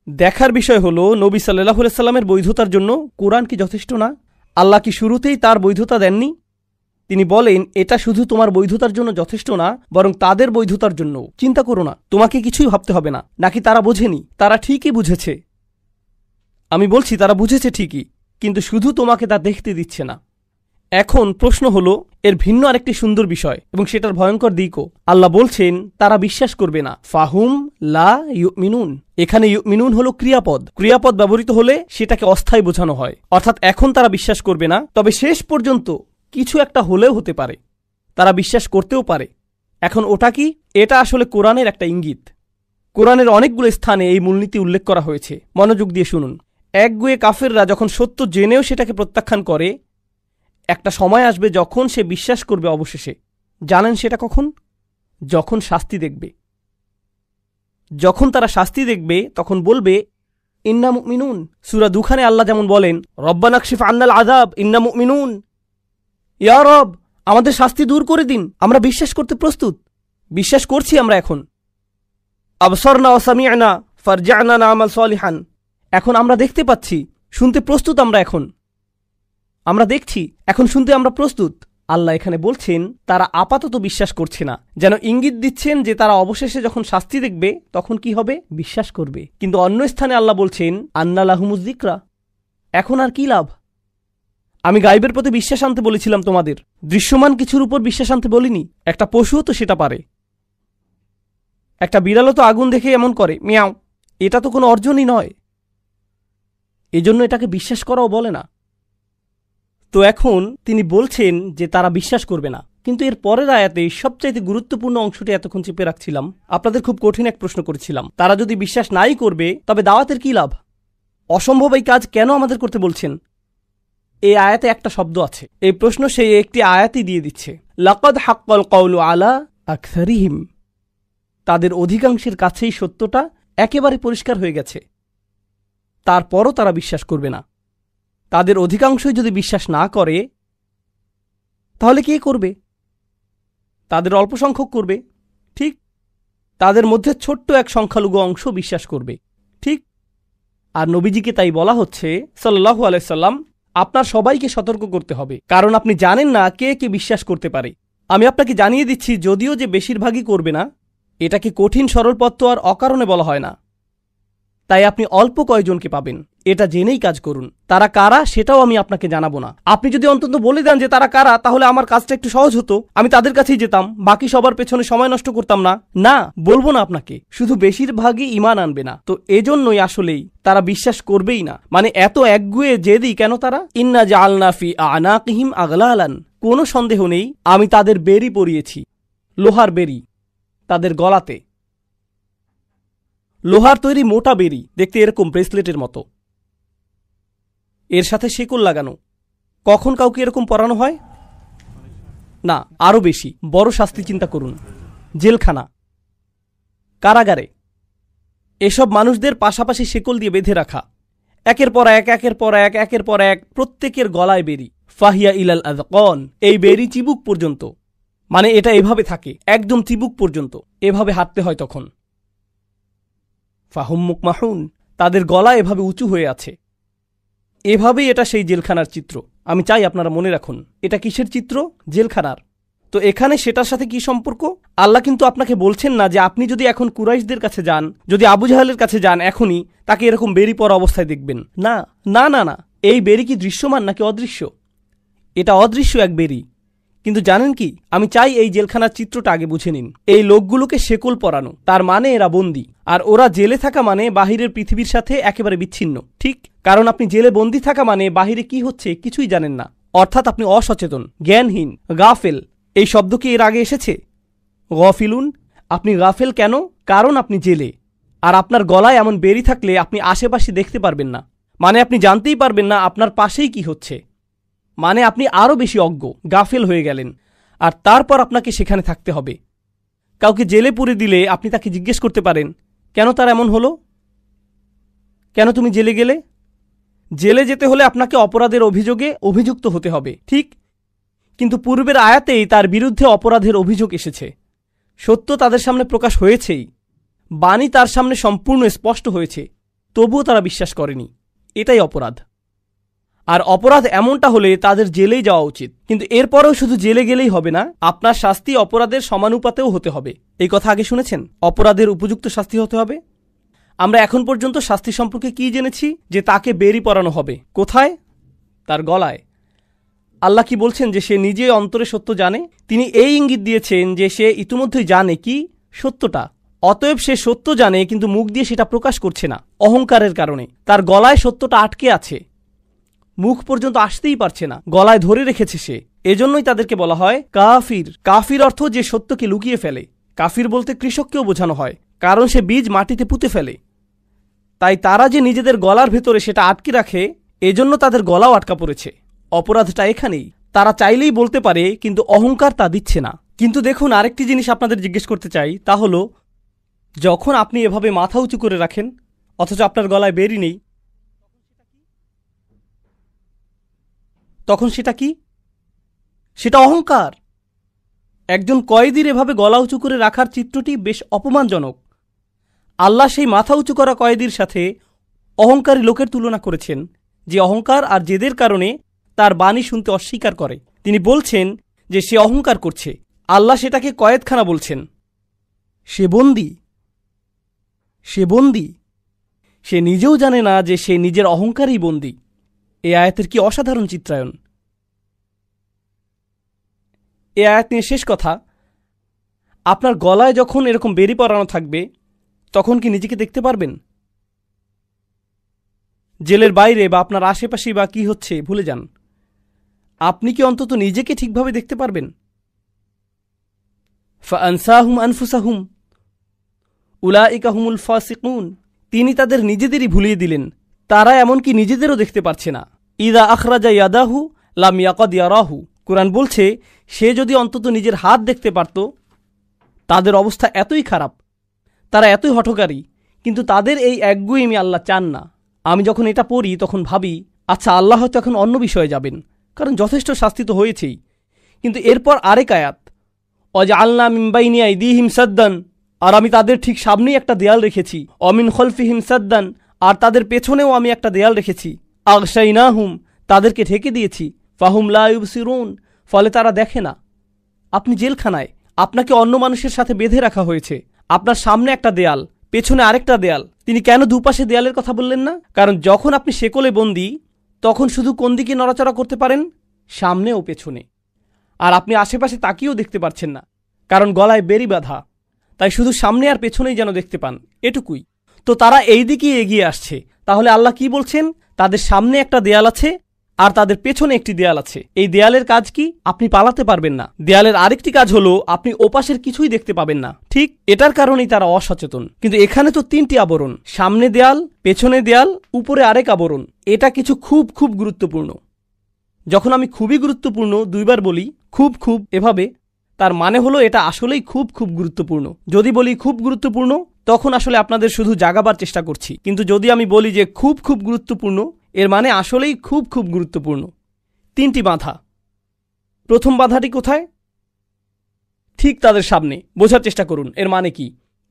দেখার বিষয় হলো, নবী সাল্লাল্লাহু আলাইহি সাল্লামের বৈধতার জন্য কোরআন কি যথেষ্ট না? আল্লাহ কি শুরুতেই তার বৈধতা দেননি? তিনি বলেন, এটা শুধু তোমার বৈধতার জন্য যথেষ্ট না, বরং তাদের বৈধতার জন্য। চিন্তা করো না, তোমাকে কিছুই ভাবতে হবে না। নাকি তারা বোঝেনি? তারা ঠিকই বুঝেছে। আমি বলছি তারা বুঝেছে ঠিকই, কিন্তু শুধু তোমাকে তা দেখতে দিচ্ছে না। এখন প্রশ্ন হলো, এর ভিন্ন আরেকটি সুন্দর বিষয় এবং সেটার ভয়ঙ্কর দিকও। আল্লাহ বলছেন তারা বিশ্বাস করবে না। ফাহুম লা ইউমিনুন, এখানে ইউমিনুন হলো ক্রিয়াপদ। ক্রিয়াপদ ব্যবহৃত হলে সেটাকে অস্থায়ী বোঝানো হয়, অর্থাৎ এখন তারা বিশ্বাস করবে না, তবে শেষ পর্যন্ত কিছু একটা হলেও হতে পারে, তারা বিশ্বাস করতেও পারে। এখন ওটা কি? এটা আসলে কোরআনের একটা ইঙ্গিত। কোরআনের অনেকগুলো স্থানে এই মূলনীতি উল্লেখ করা হয়েছে, মনোযোগ দিয়ে শুনুন। একগুয়ে কাফেররা যখন সত্য জেনেও সেটাকে প্রত্যাখ্যান করে, একটা সময় আসবে যখন সে বিশ্বাস করবে অবশেষে। জানেন সেটা কখন? যখন শাস্তি দেখবে। যখন তারা শাস্তি দেখবে তখন বলবে ইন্না মুমিনুন। সূরা দুখানে আল্লাহ যেমন বলেন, রব্বানা কশিফ আন্নাল আযাব ইন্না মুমিনুন, ইয়া রব আমাদের শাস্তি দূর করে দিন, আমরা বিশ্বাস করতে প্রস্তুত, বিশ্বাস করছি আমরা এখন। আবসারনা ওয়া সামি'না ফারজি'না না'মাল সালিহান, এখন আমরা দেখতে পাচ্ছি, শুনতে প্রস্তুত আমরা, এখন আমরা দেখছি, এখন শুনতে আমরা প্রস্তুত। আল্লাহ এখানে বলছেন তারা আপাতত বিশ্বাস করছে না, যেন ইঙ্গিত দিচ্ছেন যে তারা অবশেষে যখন শাস্তি দেখবে তখন কি হবে? বিশ্বাস করবে। কিন্তু অন্য স্থানে আল্লাহ বলছেন আন্না লাহুমুজ যিকরা, এখন আর কি লাভ? আমি গায়বের প্রতি বিশ্বাস আনতে বলেছিলাম তোমাদের, দৃশ্যমান কিছুর উপর বিশ্বাস আনতে বলিনি। একটা পশুও তো সেটা পারে, একটা বিড়ালও তো আগুন দেখে এমন করে মিয়াও, এটা তো কোনো অর্জনই নয়, এজন্য এটাকে বিশ্বাস করাও বলে না। তো এখন তিনি বলছেন যে তারা বিশ্বাস করবে না। কিন্তু এর পরের আয়াতে সবচাইতে গুরুত্বপূর্ণ অংশটি এতক্ষণ চেপে রাখছিলাম, আপনাদের খুব কঠিন এক প্রশ্ন করেছিলাম, তারা যদি বিশ্বাস নাই করবে তবে দাওয়াতের কি লাভ? অসম্ভব এই কাজ কেন আমাদের করতে বলছেন? এই আয়াতে একটা শব্দ আছে, এই প্রশ্ন সেই একটি আয়াতই দিয়ে দিচ্ছে। লাকাদ হাক্কাল কওলু আলা আকসারিহিম, তাদের অধিকাংশের কাছেই সত্যটা একেবারে পরিষ্কার হয়ে গেছে, তারপরও তারা বিশ্বাস করবে না। তাদের অধিকাংশই যদি বিশ্বাস না করে তাহলে কে করবে? তাদের অল্প সংখ্যক করবে, ঠিক। তাদের মধ্যে ছোট্ট এক সংখ্যালঘু অংশ বিশ্বাস করবে, ঠিক। আর নবীজিকে তাই বলা হচ্ছে সাল্লাল্লাহু আলাইহি সাল্লাম, আপনার সবাইকে সতর্ক করতে হবে, কারণ আপনি জানেন না কে কে বিশ্বাস করতে পারে। আমি আপনাকে জানিয়ে দিচ্ছি, যদিও যে বেশিরভাগই করবে না, এটাকে কঠিন সরল পথ তো আর অকারণে বলা হয় না। তাই আপনি অল্প কয়েকজনকে পাবেন, এটা জেনেই কাজ করুন। তারা কারা সেটাও আমি আপনাকে জানাবো না। আপনি যদি অন্তত বলে দেন যে তারা কারা, তাহলে আমার কাজটা একটু সহজ হতো, আমি তাদের কাছেই যেতাম, বাকি সবার পেছনে সময় নষ্ট করতাম না। না, বলবো না আপনাকে, শুধু বেশিরভাগই ঈমান আনবে না, তো এজন্যই আসলেই তারা বিশ্বাস করবেই না। মানে এত একগুয়ে জেদি কেন তারা? ইন্না জাআলনা ফি আনাকিহিম আগলালান, কোনো সন্দেহ নেই আমি তাদের বেরি পরিয়েছি, লোহার বেরি তাদের গলাতে, লোহার তৈরি মোটা বেরি, দেখতে এরকম ব্রেসলেটের মতো, এর সাথে শেকল লাগানো। কখন কাউকে এরকম পরানো হয়? না, আরো বেশি বড় শাস্তি চিন্তা করুন, জেলখানা, কারাগারে এসব মানুষদের পাশাপাশি শেকল দিয়ে বেঁধে রাখা, একের পর এক একের পর এক একের পর এক, প্রত্যেকের গলায় বেরি, ফাহিয়া ইলাল আযকান, এই বেরি চিবুক পর্যন্ত, মানে এটা এভাবে থাকে একদম চিবুক পর্যন্ত, এভাবে হাঁটতে হয় তখন। ফাহুম মুকমাহুন, তাদের গলা এভাবে উঁচু হয়ে আছে। এভাবেই এটা সেই জেলখানার চিত্র। আমি চাই আপনারা মনে রাখুন, এটা কিসের চিত্র? জেলখানার। তো এখানে সেটার সাথে কি সম্পর্ক? আল্লাহ কিন্তু আপনাকে বলছেন না যে আপনি যদি এখন কুরাইশদের কাছে যান, যদি আবু জাহেলের কাছে যান, এখনই তাকে এরকম বেরি পরা অবস্থায় দেখবেন। না না না না, এই বেরি কি দৃশ্যমান নাকি অদৃশ্য? এটা অদৃশ্য এক বেরি। কিন্তু জানেন কি, আমি চাই এই জেলখানার চিত্রটা আগে বুঝে নিন। এই লোকগুলোকে শেকল পরানো, তার মানে এরা বন্দী, আর ওরা জেলে থাকা মানে বাহিরের পৃথিবীর সাথে একেবারে বিচ্ছিন্ন। ঠিক, কারণ আপনি জেলে বন্দী থাকা মানে বাহিরে কি হচ্ছে কিছুই জানেন না, অর্থাৎ আপনি অসচেতন, জ্ঞানহীন, গাফেল। এই শব্দ কি এর আগে এসেছে? গফিলুন। আপনি গাফেল কেন? কারণ আপনি জেলে, আর আপনার গলায় এমন বেরি থাকলে আপনি আশেপাশে দেখতে পারবেন না, মানে আপনি জানতেই পারবেন না আপনার পাশেই কি হচ্ছে, মানে আপনি আরও বেশি অজ্ঞ, গাফেল হয়ে গেলেন। আর তারপর আপনাকে সেখানে থাকতে হবে। কাউকে জেলে পুরে দিলে আপনি তাকে জিজ্ঞেস করতে পারেন, কেন তার এমন হলো? কেন তুমি জেলে গেলে? জেলে যেতে হলে আপনাকে অপরাধের অভিযোগে অভিযুক্ত হতে হবে, ঠিক? কিন্তু পূর্বের আয়াতেই তার বিরুদ্ধে অপরাধের অভিযোগ এসেছে। সত্য তাদের সামনে প্রকাশ হয়েছেই, বাণী তার সামনে সম্পূর্ণ স্পষ্ট হয়েছে, তবুও তারা বিশ্বাস করেনি। এটাই অপরাধ। আর অপরাধ এমনটা হলে তাদের জেলেই যাওয়া উচিত। কিন্তু এরপরেও শুধু জেলে গেলেই হবে না, আপনার শাস্তি অপরাধের সমানুপাতেও হতে হবে। এই কথা আগে শুনেছেন? অপরাধের উপযুক্ত শাস্তি হতে হবে। আমরা এখন পর্যন্ত শাস্তি সম্পর্কে কি জেনেছি? যে তাকে বেরি পরানো হবে। কোথায়? তার গলায়। আল্লাহ কি বলছেন? যে সে নিজে অন্তরে সত্য জানে। তিনি এই ইঙ্গিত দিয়েছেন যে সে ইতিমধ্যেই জানে কি সত্যটা, অতএব সে সত্য জানে কিন্তু মুখ দিয়ে সেটা প্রকাশ করছে না, অহংকারের কারণে। তার গলায় সত্যটা আটকে আছে, মুখ পর্যন্ত আসতেই পারছে না, গলায় ধরে রেখেছে সে। এজন্যই তাদেরকে বলা হয় কাফির। কাফির অর্থ যে সত্যকে লুকিয়ে ফেলে। কাফির বলতে কৃষককেও বোঝানো হয়, কারণ সে বীজ মাটিতে পুঁতে ফেলে। তাই তারা যে নিজেদের গলার ভেতরে সেটা আটকে রাখে, এজন্য তাদের গলাও আটকা পড়েছে। অপরাধটা এখানেই। তারা চাইলেই বলতে পারে, কিন্তু অহংকার তা দিচ্ছে না। কিন্তু দেখুন, আরেকটি জিনিস আপনাদের জিজ্ঞেস করতে চাই, তা হলো যখন আপনি এভাবে মাথা উঁচু করে রাখেন অথচ আপনার গলায় বেরি নেই, তখন সেটা কি? সেটা অহংকার। একজন কয়েদির এভাবে গলা উঁচু করে রাখার চিত্রটি বেশ অপমানজনক। আল্লাহ সেই মাথা উঁচু করা কয়েদির সাথে অহংকারী লোকের তুলনা করেছেন, যে অহংকার আর জেদের কারণে তার বাণী শুনতে অস্বীকার করে। তিনি বলছেন যে সে অহংকার করছে। আল্লাহ সেটাকে কয়েদখানা বলছেন। সে বন্দী, সে বন্দী। সে নিজেও জানে না যে সে নিজের অহংকারই বন্দী। এ আয়াতের কি অসাধারণ চিত্রায়ন! এ আয়াত নিয়ে শেষ কথা, আপনার গলায় যখন এরকম বেরি পরানো থাকবে, তখন কি নিজেকে দেখতে পারবেন? জেলের বাইরে বা আপনার আশেপাশে বা কি হচ্ছে ভুলে যান, আপনি কি অন্তত নিজেকে ঠিকভাবে দেখতে পারবেন? ফাআনসাহুম আনফুসাহুম উলাইকা হুমুল ফাসিকুন। তিনি তাদের নিজেদেরই ভুলিয়ে দিলেন, তারা এমনকি নিজেদেরও দেখতে পারছে না। ইদা আখরাজা ইয়াদাহু লাম ইয়াকাদ ইয়ারাহু। কুরআন বলছে, সে যদি অন্তত নিজের হাত দেখতে পারত। তাদের অবস্থা এতই খারাপ, তারা এতই হঠকারী, কিন্তু তাদের এই একগুঁয়েমি আল্লাহ চান না। আমি যখন এটা পড়ি তখন ভাবি, আচ্ছা, আল্লাহ হয়তো এখন অন্য বিষয়ে যাবেন, কারণ যথেষ্ট শাস্তি তো হয়েছেই। কিন্তু এরপর আরেক আয়াত, ওয়াজআলনা মিন বাইনি আইদিহিম সাদ্দান, আর আমি তাদের ঠিক সামনেই একটা দেয়াল রেখেছি। অমিন খলফিহিম সাদ্দান, আর তাদের পেছনেও আমি একটা দেয়াল রেখেছি। আগশাইনাহুম, তাদেরকে ঢেকে দিয়েছি, ফাহুম লা ইউবসিরুন, ফলে তারা দেখে না। আপনি জেলখানায়, আপনাকে অন্য মানুষের সাথে বেঁধে রাখা হয়েছে, আপনার সামনে একটা দেয়াল, পেছনে আরেকটা দেয়াল। তিনি কেন দুপাশে দেয়ালের কথা বললেন না? কারণ যখন আপনি শেকলে বন্দী, তখন শুধু কোন দিকে নড়াচড়া করতে পারেন? সামনে ও পেছনে। আর আপনি আশেপাশে তাকিয়েও দেখতে পারছেন না, কারণ গলায় বেড়ি বাঁধা। তাই শুধু সামনে আর পেছনেই যেন দেখতে পান, এটুকুই। তো তারা এই দিকেই এগিয়ে আসছে। তাহলে আল্লাহ কি বলছেন? তাদের সামনে একটা দেয়াল আছে আর তাদের পেছনে একটি দেয়াল আছে। এই দেয়ালের কাজ কি? আপনি পালাতে পারবেন না। দেয়ালের আরেকটি কাজ হলো আপনি ওপাশের কিছুই দেখতে পাবেন না। ঠিক এটার কারণেই তারা অসচেতন। কিন্তু এখানে তো 3টি আবরণ, সামনে দেয়াল, পেছনে দেয়াল, উপরে আরেক আবরণ। এটা কিছু খুব খুব গুরুত্বপূর্ণ। যখন আমি খুবই গুরুত্বপূর্ণ 2বার বলি, খুব খুব এভাবে, তার মানে হলো এটা আসলেই খুব খুব গুরুত্বপূর্ণ। যদি বলি খুব গুরুত্বপূর্ণ, তখন আসলে আপনাদের শুধু জাগাবার চেষ্টা করছি। কিন্তু যদি আমি বলি যে খুব খুব গুরুত্বপূর্ণ, এর মানে আসলেই খুব খুব গুরুত্বপূর্ণ। 3টি বাধা। প্রথম বাধাটি কোথায়? ঠিক তাদের সামনে। বোঝার চেষ্টা করুন এর মানে কি।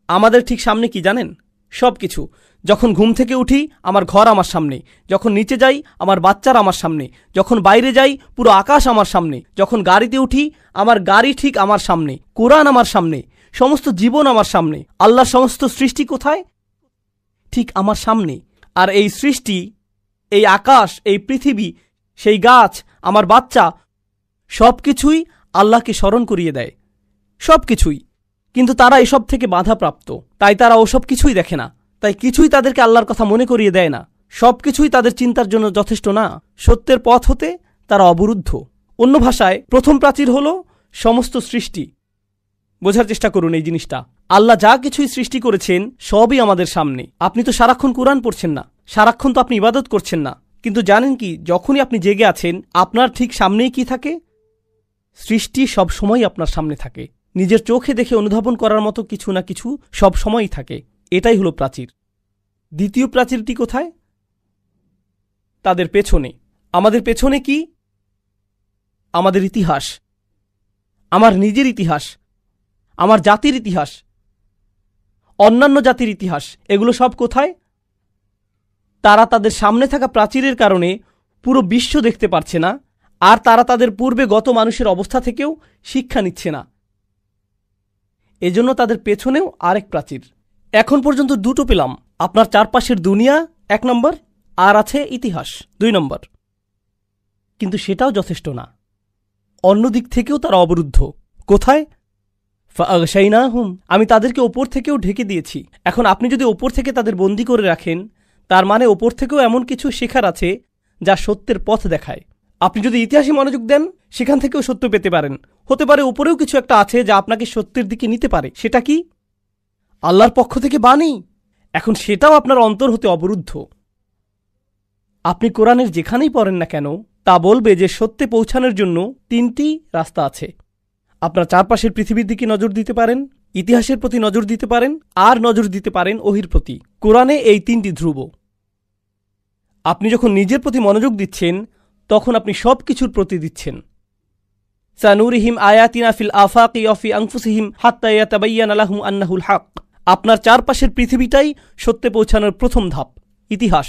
আমাদের ঠিক সামনে কি জানেন? সব কিছু। যখন ঘুম থেকে উঠি, আমার ঘর আমার সামনে। যখন নিচে যাই, আমার বাচ্চারা আমার সামনে। যখন বাইরে যাই, পুরো আকাশ আমার সামনে। যখন গাড়িতে উঠি, আমার গাড়ি ঠিক আমার সামনে। কোরআন আমার সামনে। সমস্ত জীবন আমার সামনে। আল্লাহর সমস্ত সৃষ্টি কোথায়? ঠিক আমার সামনে। আর এই সৃষ্টি, এই আকাশ, এই পৃথিবী, সেই গাছ, আমার বাচ্চা, সব কিছুই আল্লাহকে স্মরণ করিয়ে দেয়। সব কিছুই। কিন্তু তারা এসব থেকে বাধাপ্রাপ্ত। তাই তারা ওসব কিছুই দেখে না। তাই কিছুই তাদেরকে আল্লাহর কথা মনে করিয়ে দেয় না। সব কিছুই তাদের চিন্তার জন্য যথেষ্ট না। সত্যের পথ হতে তারা অবরুদ্ধ। অন্য ভাষায় প্রথম প্রাচীর হলো সমস্ত সৃষ্টি। বোঝার চেষ্টা করুন এই জিনিসটা। আল্লাহ যা কিছুই সৃষ্টি করেছেন সবই আমাদের সামনে। আপনি তো সারাক্ষণ কোরআন পড়ছেন না, সারাক্ষণ তো আপনি ইবাদত করছেন না। কিন্তু জানেন কি, যখনই আপনি জেগে আছেন, আপনার ঠিক সামনেই কি থাকে? সৃষ্টি সব সময় আপনার সামনে থাকে। নিজের চোখে দেখে অনুধাবন করার মতো কিছু না কিছু সব সময়ই থাকে। এটাই হলো প্রাচীর। দ্বিতীয় প্রাচীরটি কোথায়? তাদের পেছনে। আমাদের পেছনে কি? আমাদের ইতিহাস, আমার নিজের ইতিহাস, আমার জাতির ইতিহাস, অন্যান্য জাতির ইতিহাস। এগুলো সব কোথায়? তারা তাদের সামনে থাকা প্রাচীরের কারণে পুরো বিশ্ব দেখতে পারছে না, আর তারা তাদের পূর্বে গত মানুষের অবস্থা থেকেও শিক্ষা নিচ্ছে না। এজন্য তাদের পেছনেও আরেক প্রাচীর। এখন পর্যন্ত 2টো পেলাম। আপনার চারপাশের দুনিয়া 1 নম্বর, আর আছে ইতিহাস 2 নম্বর। কিন্তু সেটাও যথেষ্ট না। অন্য দিক থেকেও তারা অবরুদ্ধ। কোথায়? ফাগশাইনাহুম, আমি তাদেরকে ওপর থেকেও ঢেকে দিয়েছি। এখন আপনি যদি ওপর থেকে তাদের বন্দী করে রাখেন, তার মানে ওপর থেকেও এমন কিছু শেখার আছে যা সত্যের পথ দেখায়। আপনি যদি ইতিহাসে মনোযোগ দেন, সেখান থেকেও সত্য পেতে পারেন। হতে পারে উপরেও কিছু একটা আছে যা আপনাকে সত্যের দিকে নিতে পারে। সেটা কি? আল্লাহর পক্ষ থেকে বাণী। এখন সেটাও আপনার অন্তর হতে অবরুদ্ধ। আপনি কোরআনের যেখানেই পড়েন না কেন, তা বলবে যে সত্যে পৌঁছানোর জন্য 3টি রাস্তা আছে। আপনার চারপাশের পৃথিবীর দিকে নজর দিতে পারেন, ইতিহাসের প্রতি নজর দিতে পারেন, আর নজর দিতে পারেন ওহির প্রতি। কোরআনে এই 3টি ধ্রুব। আপনি যখন নিজের প্রতি মনোযোগ দিচ্ছেন, তখন আপনি সব কিছুর প্রতি দিচ্ছেন। সানুরিহিম আয়াতিনা ফিল আফাকি ওয়া ফি আনফুসিহিম হাত্তা ইয়াতাবায়্যানা লাহুম আন্নাহুল হক। আপনার চারপাশের পৃথিবীটাই সত্যে পৌঁছানোর প্রথম ধাপ, ইতিহাস।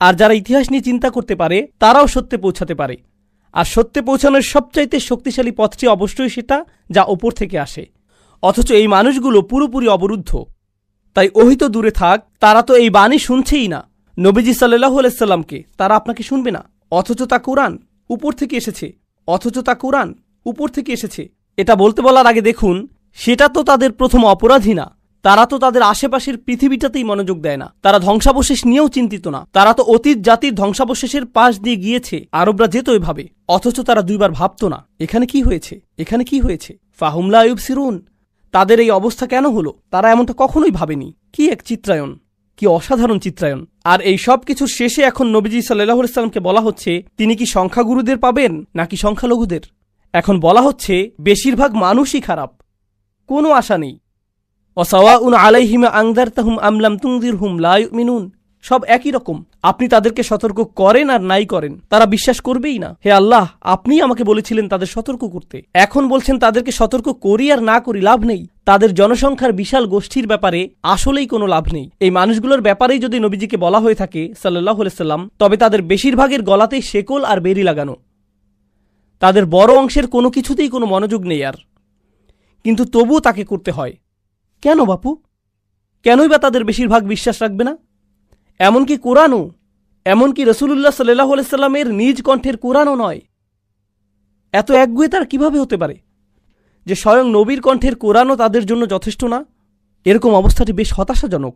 আর যারা ইতিহাস নিয়ে চিন্তা করতে পারে, তারাও সত্যে পৌঁছাতে পারে। আর সত্যে পৌঁছানোর সবচাইতে শক্তিশালী পথটি অবশ্যই সেটা যা ওপর থেকে আসে। অথচ এই মানুষগুলো পুরোপুরি অবরুদ্ধ। তাই ওহি তো দূরে থাক, তারা তো এই বাণী শুনছেই না। নবীজি সাল্লাল্লাহু আলাইহি সাল্লামকে তারা আপনাকে শুনবে না। অথচ তা কোরআন উপর থেকে এসেছে। অথচ তা কোরআন উপর থেকে এসেছে। এটা বলতে বলার আগে দেখুন, সেটা তো তাদের প্রথম অপরাধী না। তারা তো তাদের আশেপাশের পৃথিবীটাতেই মনোযোগ দেয় না। তারা ধ্বংসাবশেষ নিয়েও চিন্তিত না। তারা তো অতীত জাতির ধ্বংসাবশেষের পাশ দিয়ে গিয়েছে। আরবরা যেত এভাবে। অথচ তারা 2বার ভাবত না, এখানে কি হয়েছে, এখানে কি হয়েছে। ফাহুম লা ইউবসিরুন। তাদের এই অবস্থা কেন হলো? তারা এমনটা কখনোই ভাবেনি। কি এক চিত্রায়ন, কি অসাধারণ চিত্রায়ন। আর এই সব কিছুর শেষে এখন নবীজি সাল্লাল্লাহু আলাইহি সাল্লামকে বলা হচ্ছে, তিনি কি সংখ্যাগুরুদের পাবেন নাকি সংখ্যালঘুদের? এখন বলা হচ্ছে বেশিরভাগ মানুষই খারাপ, কোনো আশা নেই। ওয়াসাওয়াউন আলাইহিম আনযারতাহুম আম লাম তুনযিরহুম লা ইউমিনুন। সব একই রকম। আপনি তাদেরকে সতর্ক করেন আর নাই করেন, তারা বিশ্বাস করবেই না। হে আল্লাহ, আপনিই আমাকে বলেছিলেন তাদের সতর্ক করতে, এখন বলছেন তাদেরকে সতর্ক করি আর না করি লাভ নেই। তাদের জনসংখ্যার বিশাল গোষ্ঠীর ব্যাপারে আসলেই কোনো লাভ নেই। এই মানুষগুলোর ব্যাপারেই যদি নবীজিকে বলা হয়ে থাকে সাল্লাল্লাহু আলাইহি সাল্লাম, তবে তাদের বেশিরভাগের গলাতেই শেকল আর বেরি লাগানো। তাদের বড় অংশের কোনো কিছুতেই কোনো মনোযোগ নেই আর, কিন্তু তবুও তাকে করতে হয়। কেন বাপু? কেনই বা তাদের বেশিরভাগ বিশ্বাস রাখবে না? এমনকি কোরআনও, এমনকি রসুলুল্লাহ সাল্লাল্লাহু আলাইহি সাল্লামের নিজ কণ্ঠের কোরআনও নয়। এত একগুঁয়ে তার কিভাবে হতে পারে যে স্বয়ং নবীর কণ্ঠের কোরআনও তাদের জন্য যথেষ্ট না? এরকম অবস্থাটি বেশ হতাশাজনক।